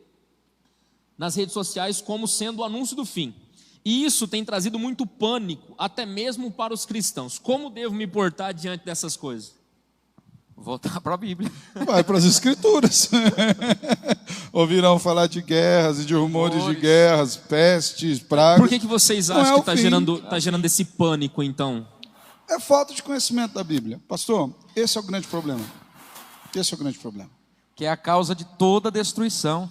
nas redes sociais, como sendo o anúncio do fim. E isso tem trazido muito pânico, até mesmo para os cristãos. Como devo me portar diante dessas coisas? Voltar para a Bíblia. Vai para as Escrituras. Ouvirão falar de guerras e de rumores de guerras, pestes, pragas. Por que vocês acham que está gerando esse pânico, então? É falta de conhecimento da Bíblia. Pastor, esse é o grande problema. Esse é o grande problema. Que é a causa de toda destruição.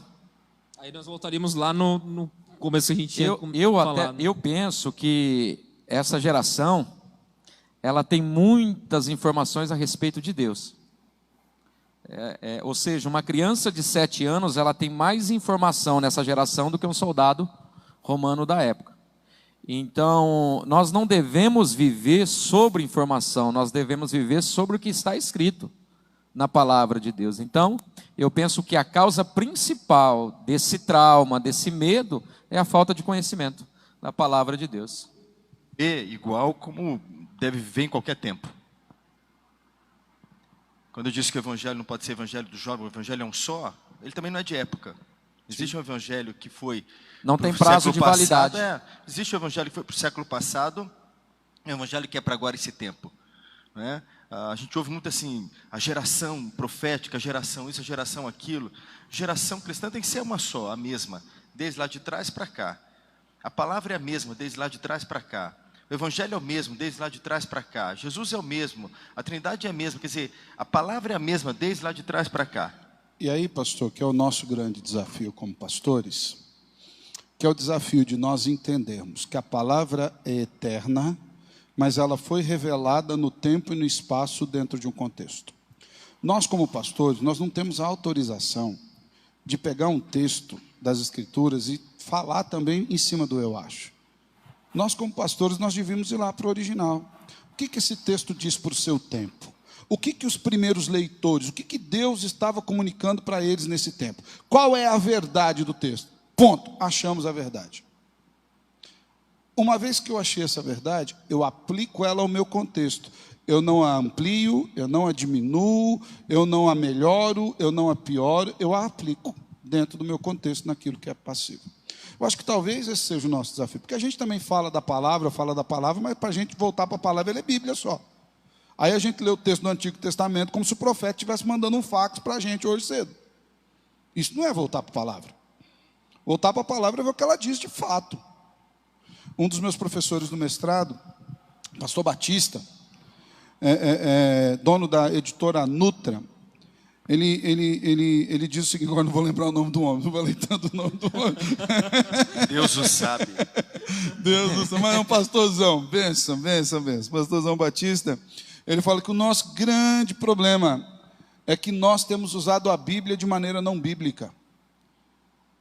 Aí nós voltaríamos lá no começo que a gente tinha falado. Eu penso que essa geração, ela tem muitas informações a respeito de Deus. Ou seja, uma criança de 7 anos, ela tem mais informação nessa geração do que um soldado romano da época. Então, nós não devemos viver sobre informação, nós devemos viver sobre o que está escrito na palavra de Deus. Então, eu penso que a causa principal desse trauma, desse medo, é a falta de conhecimento da palavra de Deus. Igual como deve viver em qualquer tempo. Quando eu disse que o evangelho não pode ser evangelho do jovem, o evangelho é um só, ele também não é de época. Existe um evangelho que foi... Não tem prazo de validade. Existe um evangelho que foi para o século passado, um evangelho que é para agora esse tempo. Né? A gente ouve muito assim, a geração profética, a geração isso, a geração aquilo. Geração cristã tem que ser uma só, a mesma, desde lá de trás para cá. A palavra é a mesma, desde lá de trás para cá. O evangelho é o mesmo, desde lá de trás para cá. Jesus é o mesmo, a Trindade é a mesma, quer dizer, a palavra é a mesma, desde lá de trás para cá. E aí, pastor, que é o nosso grande desafio como pastores, que é o desafio de nós entendermos que a palavra é eterna, mas ela foi revelada no tempo e no espaço dentro de um contexto. Nós, como pastores, nós não temos a autorização de pegar um texto das Escrituras e falar também em cima do eu acho. Nós, como pastores, nós devíamos ir lá para o original. O que esse texto diz para o seu tempo? O que os primeiros leitores, o que Deus estava comunicando para eles nesse tempo? Qual é a verdade do texto? Ponto. Achamos a verdade. Uma vez que eu achei essa verdade, eu aplico ela ao meu contexto. Eu não a amplio, eu não a diminuo, eu não a melhoro, eu não a pioro, eu a aplico dentro do meu contexto, naquilo que é passível. Eu acho que talvez esse seja o nosso desafio, porque a gente também fala da palavra, mas para a gente voltar para a palavra, ele é Bíblia só. Aí a gente lê o texto do Antigo Testamento como se o profeta estivesse mandando um fax para a gente hoje cedo. Isso não é voltar para a palavra. Voltar para a palavra é ver o que ela diz de fato. Um dos meus professores do mestrado, pastor Batista, dono da editora Nutra, ele diz o seguinte, agora não vou lembrar o nome do homem, não vou ler tanto o nome do homem. Deus o sabe. Deus o sabe, mas é um pastorzão, benção. Pastorzão Batista, ele fala que o nosso grande problema é que nós temos usado a Bíblia de maneira não bíblica.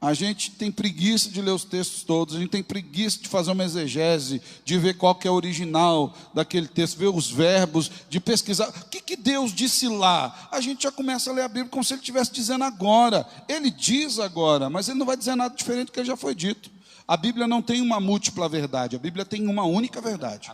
A gente tem preguiça de ler os textos todos, a gente tem preguiça de fazer uma exegese, de ver qual que é o original daquele texto, ver os verbos, de pesquisar. O que Deus disse lá? A gente já começa a ler a Bíblia como se ele estivesse dizendo agora. Ele diz agora, mas ele não vai dizer nada diferente do que já foi dito. A Bíblia não tem uma múltipla verdade, a Bíblia tem uma única verdade. A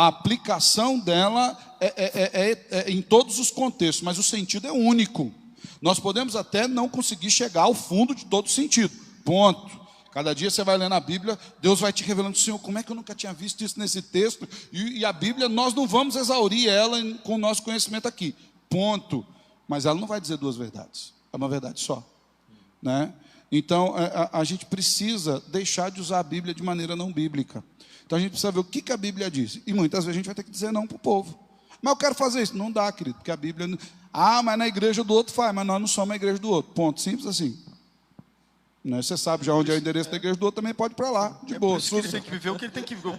aplicação dela é em todos os contextos, mas o sentido é único. Nós podemos até não conseguir chegar ao fundo de todo sentido, ponto. Cada dia você vai lendo a Bíblia, Deus vai te revelando, Senhor, como é que eu nunca tinha visto isso nesse texto? E a Bíblia, nós não vamos exaurir ela com o nosso conhecimento aqui, ponto. Mas ela não vai dizer duas verdades, é uma verdade só, né? Então, a gente precisa deixar de usar a Bíblia de maneira não bíblica. Então, a gente precisa ver o que a Bíblia diz. E muitas vezes a gente vai ter que dizer não para o povo. Mas eu quero fazer isso. Não dá, querido, porque a Bíblia... mas na igreja do outro faz, mas nós não somos a igreja do outro. Ponto, simples assim. Né? Você sabe já onde é o endereço da igreja do outro, também pode ir para lá, de boa. Por isso que ele tem que viver o que ele tem que viver,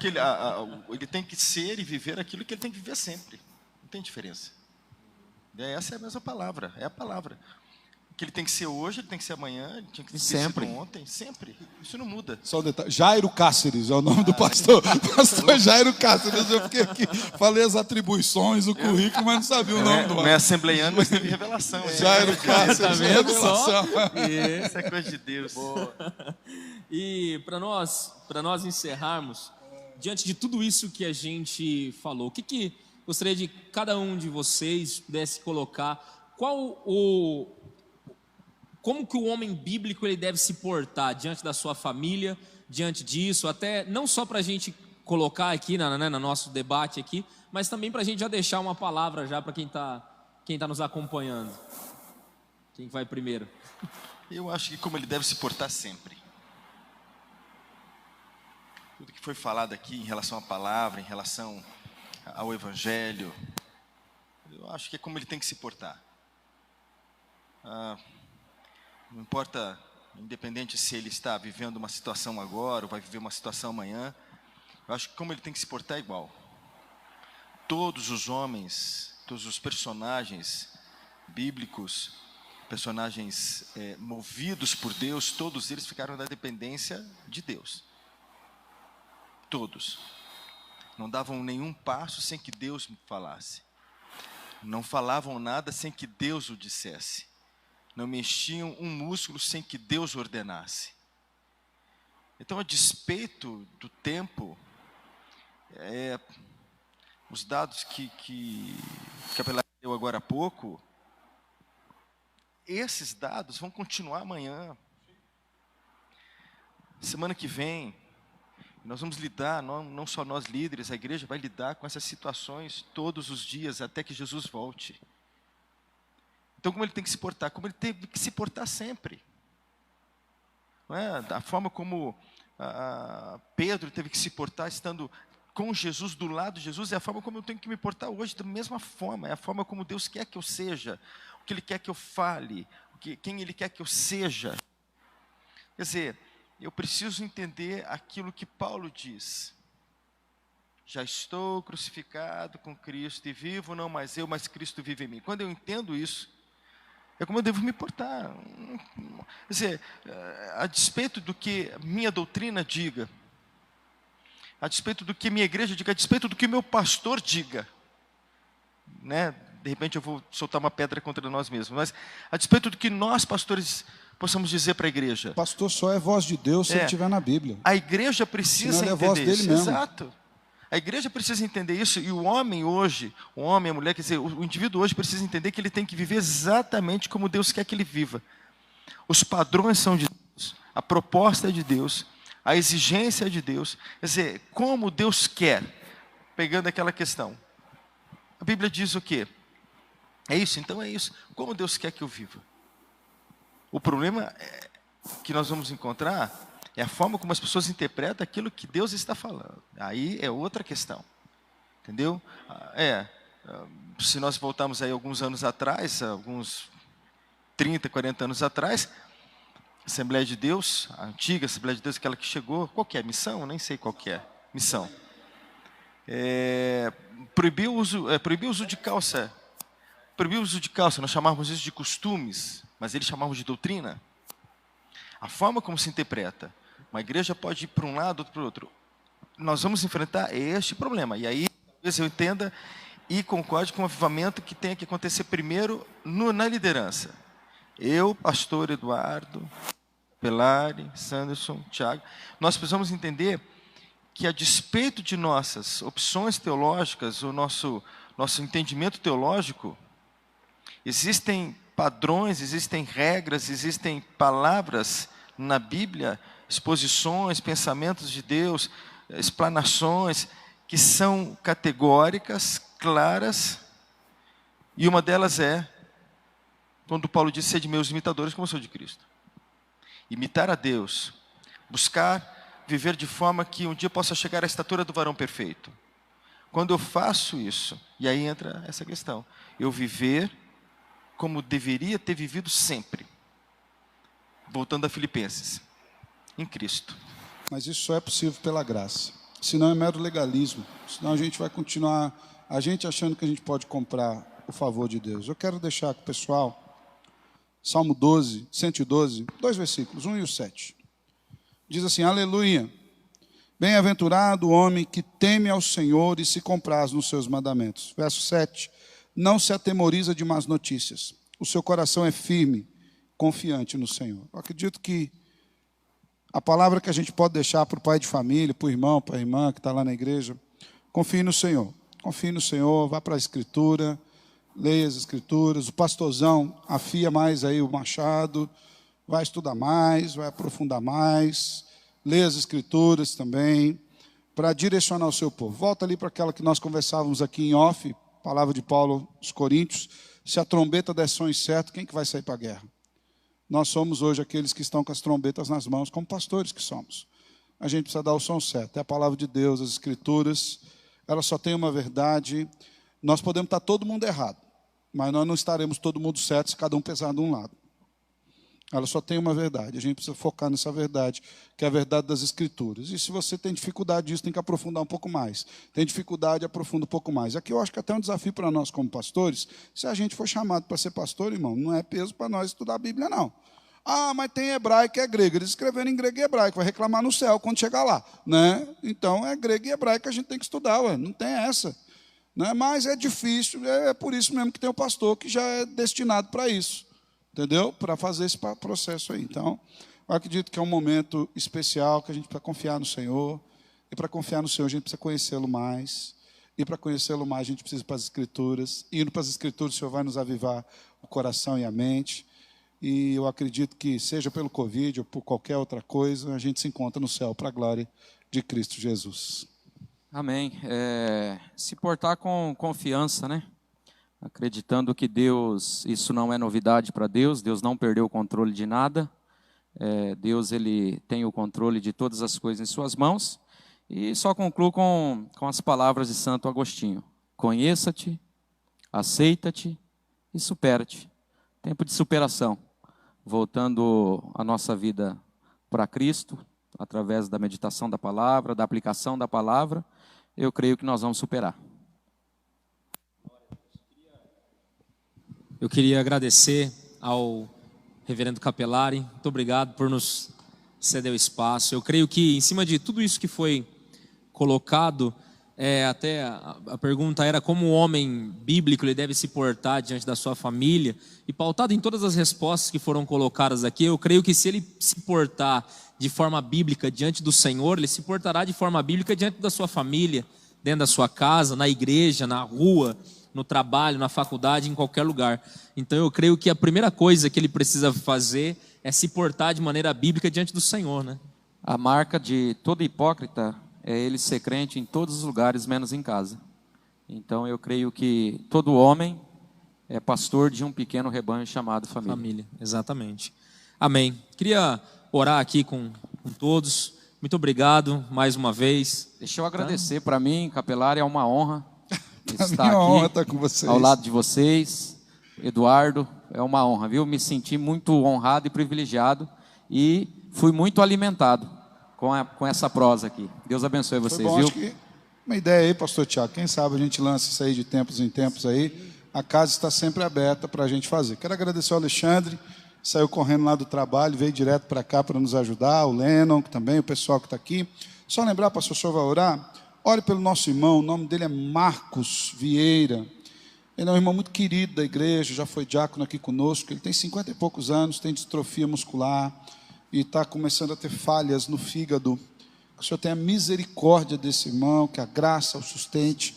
ele tem que ser e viver aquilo que ele tem que viver sempre. Não tem diferença. Essa é a mesma palavra, é a palavra. O que ele tem que ser hoje, ele tem que ser amanhã, ele tinha que ter sido ontem, sempre. Isso não muda. Só um detalhe, Jairo Cáceres é o nome do pastor. Pastor Jairo Cáceres. Eu fiquei aqui, falei as atribuições, o currículo, mas não sabia o nome do homem. Não é assembleiano, mas teve revelação. Jairo Cáceres, revelação. Isso é coisa de Deus. Boa. E para nós encerrarmos, diante de tudo isso que a gente falou, o que gostaria de cada um de vocês pudesse colocar, como que o homem bíblico ele deve se portar diante da sua família, diante disso, até não só para a gente colocar aqui no nosso debate aqui, mas também para a gente já deixar uma palavra já para quem tá nos acompanhando. Quem vai primeiro? Eu acho que como ele deve se portar sempre. Tudo que foi falado aqui em relação à palavra, em relação ao Evangelho, eu acho que é como ele tem que se portar. Não importa, independente se ele está vivendo uma situação agora ou vai viver uma situação amanhã, eu acho que como ele tem que se portar é igual. Todos os homens, todos os personagens bíblicos, personagens movidos por Deus, todos eles ficaram na dependência de Deus. Todos. Não davam nenhum passo sem que Deus falasse. Não falavam nada sem que Deus o dissesse. Não mexiam um músculo sem que Deus ordenasse. Então, a despeito do tempo, os dados que a Capelari deu agora há pouco, esses dados vão continuar amanhã. Semana que vem, nós vamos lidar, não só nós líderes, a igreja vai lidar com essas situações todos os dias, até que Jesus volte. Então, como ele tem que se portar? Como ele teve que se portar sempre. Não é? Da forma como Pedro teve que se portar, estando com Jesus, do lado de Jesus, é a forma como eu tenho que me portar hoje, da mesma forma. É a forma como Deus quer que eu seja, o que Ele quer que eu fale, quem Ele quer que eu seja. Quer dizer, eu preciso entender aquilo que Paulo diz. Já estou crucificado com Cristo e vivo, não mais eu, mas Cristo vive em mim. Quando eu entendo isso, é como eu devo me portar. Quer dizer, a despeito do que minha doutrina diga, a despeito do que minha igreja diga, a despeito do que meu pastor diga, né? De repente eu vou soltar uma pedra contra nós mesmos, mas a despeito do que nós pastores possamos dizer para a igreja. O pastor só é voz de Deus se ele estiver na Bíblia. A igreja precisa Senão ele é entender voz dele isso. mesmo. Exato. A igreja precisa entender isso, e o homem hoje, o homem, a mulher, quer dizer, o indivíduo hoje precisa entender que ele tem que viver exatamente como Deus quer que ele viva. Os padrões são de Deus, a proposta é de Deus, a exigência é de Deus. Quer dizer, como Deus quer, pegando aquela questão. A Bíblia diz o quê? É isso, então é isso. Como Deus quer que eu viva? O problema que nós vamos encontrar é a forma como as pessoas interpretam aquilo que Deus está falando. Aí é outra questão. Entendeu? Se nós voltarmos aí alguns anos atrás, alguns 30, 40 anos atrás, a Assembleia de Deus, a antiga Assembleia de Deus, aquela que chegou, qual que é? Missão? Eu nem sei qual que é. Missão. Proibiu o uso de calça. Proibiu o uso de calça, nós chamávamos isso de costumes, mas eles chamavam de doutrina. A forma como se interpreta. Uma igreja pode ir para um lado, outro para o outro. Nós vamos enfrentar este problema. E aí, talvez eu entenda e concorde com o avivamento que tem que acontecer primeiro na liderança. Eu, pastor Eduardo, Pelari, Sanderson, Thiago, nós precisamos entender que, a despeito de nossas opções teológicas, o nosso entendimento teológico, existem padrões, existem regras, existem palavras na Bíblia, exposições, pensamentos de Deus, explanações, que são categóricas, claras, e uma delas é, quando Paulo diz, sede meus imitadores como eu sou de Cristo. Imitar a Deus, buscar viver de forma que um dia possa chegar à estatura do varão perfeito. Quando eu faço isso, e aí entra essa questão, eu viver como deveria ter vivido sempre. Voltando a Filipenses, em Cristo. Mas isso só é possível pela graça. Senão é mero legalismo. Senão a gente vai continuar, a gente achando que a gente pode comprar o favor de Deus. Eu quero deixar com o pessoal, Salmo 12, 112, 2 versículos, 1 e o 7. Diz assim, aleluia. Bem-aventurado o homem que teme ao Senhor e se compraz nos seus mandamentos. Verso 7. Não se atemoriza de más notícias. O seu coração é firme, confiante no Senhor. Eu acredito que a palavra que a gente pode deixar para o pai de família, para o irmão, para a irmã que está lá na igreja, confie no Senhor. Confie no Senhor, vá para a Escritura, leia as Escrituras. O pastorzão afia mais aí o machado, vai estudar mais, vai aprofundar mais, leia as Escrituras também, para direcionar o seu povo. Volta ali para aquela que nós conversávamos aqui em off, palavra de Paulo aos Coríntios, se a trombeta der som certo, quem que vai sair para a guerra? Nós somos hoje aqueles que estão com as trombetas nas mãos, como pastores que somos. A gente precisa dar o som certo. É a palavra de Deus, as Escrituras, elas só têm uma verdade. Nós podemos estar todo mundo errado, mas nós não estaremos todo mundo certo se cada um pesar de um lado. Ela só tem uma verdade. A gente precisa focar nessa verdade, que é a verdade das Escrituras. E se você tem dificuldade disso, tem que aprofundar um pouco mais. Tem dificuldade, aprofunda um pouco mais. Aqui eu acho que até um desafio para nós como pastores, se a gente for chamado para ser pastor, irmão, não é peso para nós estudar a Bíblia, não. Ah, mas tem hebraico e é grego. Eles escreveram em grego e hebraico, vai reclamar no céu quando chegar lá. Né? Então é grego e hebraico que a gente tem que estudar, ué. Não tem essa. Né? Mas é difícil, é por isso mesmo que tem o pastor que já é destinado para isso. Entendeu? Para fazer esse processo aí. Então, eu acredito que é um momento especial que a gente precisa confiar no Senhor. E para confiar no Senhor, a gente precisa conhecê-lo mais. E para conhecê-lo mais, a gente precisa ir para as Escrituras. E indo para as Escrituras, o Senhor vai nos avivar o coração e a mente. E eu acredito que, seja pelo Covid ou por qualquer outra coisa, a gente se encontra no céu para a glória de Cristo Jesus. Amém. Se portar com confiança, né? Acreditando que Deus, isso não é novidade para Deus, Deus não perdeu o controle de nada, Deus ele tem o controle de todas as coisas em suas mãos, e só concluo com as palavras de Santo Agostinho: conheça-te, aceita-te e supera-te. Tempo de superação, voltando a nossa vida para Cristo, através da meditação da palavra, da aplicação da palavra, eu creio que nós vamos superar. Eu queria agradecer ao reverendo Capelari, muito obrigado por nos ceder o espaço. Eu creio que, em cima de tudo isso que foi colocado, Até a pergunta era como o homem bíblico ele deve se portar diante da sua família, e pautado em todas as respostas que foram colocadas aqui, eu creio que se ele se portar de forma bíblica diante do Senhor, ele se portará de forma bíblica diante da sua família, dentro da sua casa, na igreja, na rua, no trabalho, na faculdade, em qualquer lugar. Então eu creio que a primeira coisa que ele precisa fazer é se portar de maneira bíblica diante do Senhor, né? A marca de todo hipócrita é ele ser crente em todos os lugares, menos em casa. Então eu creio que todo homem é pastor de um pequeno rebanho chamado família. Família, exatamente. Amém. Queria orar aqui com todos. Muito obrigado mais uma vez. Deixa eu agradecer. Para mim, Capelari, é uma honra estar minha honra aqui estar com vocês. ao lado de vocês. Eduardo, é uma honra, viu? Me senti muito honrado e privilegiado e fui muito alimentado com essa prosa aqui. Deus abençoe vocês, Foi bom, viu? acho que uma ideia aí, pastor Tiago. Quem sabe a gente lança isso aí de tempos em tempos aí. A casa está sempre aberta para a gente fazer. Quero agradecer ao Alexandre, saiu correndo lá do trabalho, veio direto para cá para nos ajudar, o Lennon também, o pessoal que está aqui. Só lembrar, pastor, o senhor vai orar? Ore pelo nosso irmão, o nome dele é Marcos Vieira. Ele é um irmão muito querido da igreja, já foi diácono aqui conosco. Ele tem 50 e poucos anos, tem distrofia muscular e está começando a ter falhas no fígado. Que o Senhor tenha misericórdia desse irmão, que a graça o sustente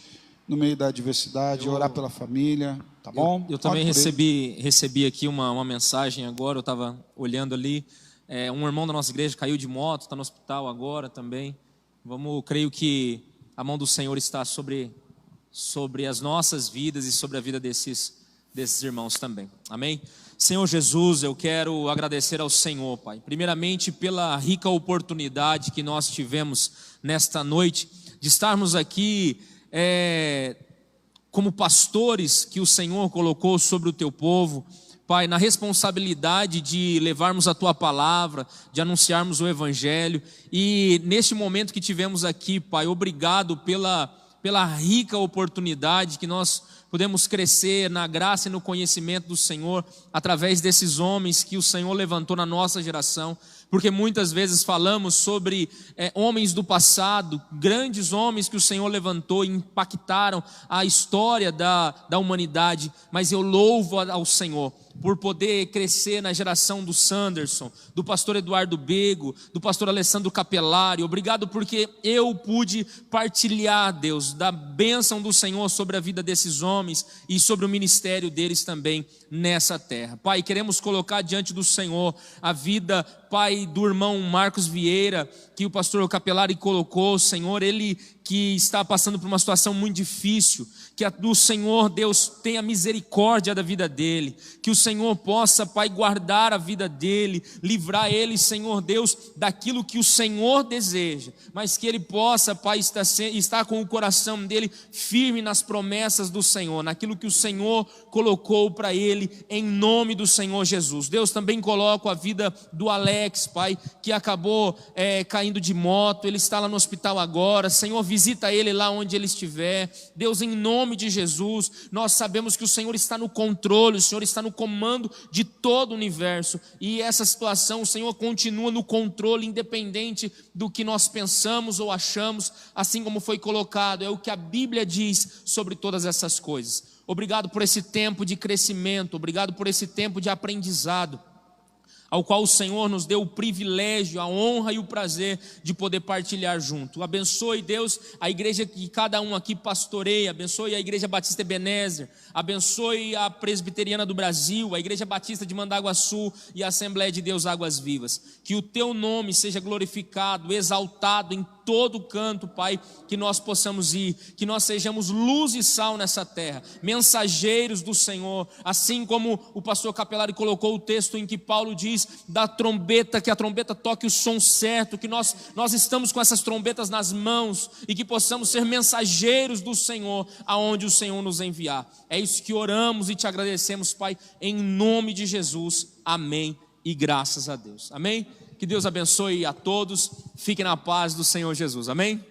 no meio da adversidade, orar pela família, tá bom? Eu também recebi aqui uma mensagem agora, eu estava olhando ali, um irmão da nossa igreja caiu de moto, está no hospital agora também. Creio que a mão do Senhor está sobre as nossas vidas e sobre a vida desses irmãos também, amém? Senhor Jesus, eu quero agradecer ao Senhor, Pai, primeiramente pela rica oportunidade que nós tivemos nesta noite, de estarmos aqui como pastores que o Senhor colocou sobre o teu povo, Pai, na responsabilidade de levarmos a Tua palavra, de anunciarmos o Evangelho, e neste momento que tivemos aqui, Pai, obrigado pela rica oportunidade que nós podemos crescer na graça e no conhecimento do Senhor, através desses homens que o Senhor levantou na nossa geração, porque muitas vezes falamos sobre homens do passado, grandes homens que o Senhor levantou e impactaram a história da humanidade, mas eu louvo ao Senhor por poder crescer na geração do Sanderson, do pastor Eduardo Bego, do pastor Alessandro Capelari. Obrigado porque eu pude partilhar, Deus, da bênção do Senhor sobre a vida desses homens e sobre o ministério deles também nessa terra. Pai, queremos colocar diante do Senhor a vida, Pai, do irmão Marcos Vieira, que o pastor Capelari colocou, Senhor, ele que está passando por uma situação muito difícil, que do Senhor, Deus, tenha misericórdia da vida dele, que o Senhor possa, Pai, guardar a vida dele, livrar ele, Senhor Deus, daquilo que o Senhor deseja, mas que ele possa, Pai, estar com o coração dele firme nas promessas do Senhor, naquilo que o Senhor colocou para ele, em nome do Senhor Jesus. Deus, também coloco a vida do Alex, Pai, que acabou caindo de moto, ele está lá no hospital agora. Senhor, visita ele lá onde ele estiver. Deus, em nome de Jesus, nós sabemos que o Senhor está no controle, o Senhor está no comando de todo o universo, e essa situação, o Senhor continua no controle, independente do que nós pensamos ou achamos, assim como foi colocado, é o que a Bíblia diz sobre todas essas coisas. Obrigado por esse tempo de crescimento, obrigado por esse tempo de aprendizado, ao qual o Senhor nos deu o privilégio, a honra e o prazer de poder partilhar junto. Abençoe, Deus, a igreja que cada um aqui pastoreia, abençoe a Igreja Batista Ebenezer, abençoe a Presbiteriana do Brasil, a Igreja Batista de Mandaguaçu e a Assembleia de Deus Águas Vivas. Que o teu nome seja glorificado, exaltado em todo canto, Pai, que nós possamos ir, que nós sejamos luz e sal nessa terra, mensageiros do Senhor, assim como o pastor Capelari colocou o texto em que Paulo diz da trombeta, que a trombeta toque o som certo, que nós estamos com essas trombetas nas mãos e que possamos ser mensageiros do Senhor, aonde o Senhor nos enviar. É isso que oramos e te agradecemos, Pai, em nome de Jesus, amém e graças a Deus, amém? Que Deus abençoe a todos, fiquem na paz do Senhor Jesus, amém?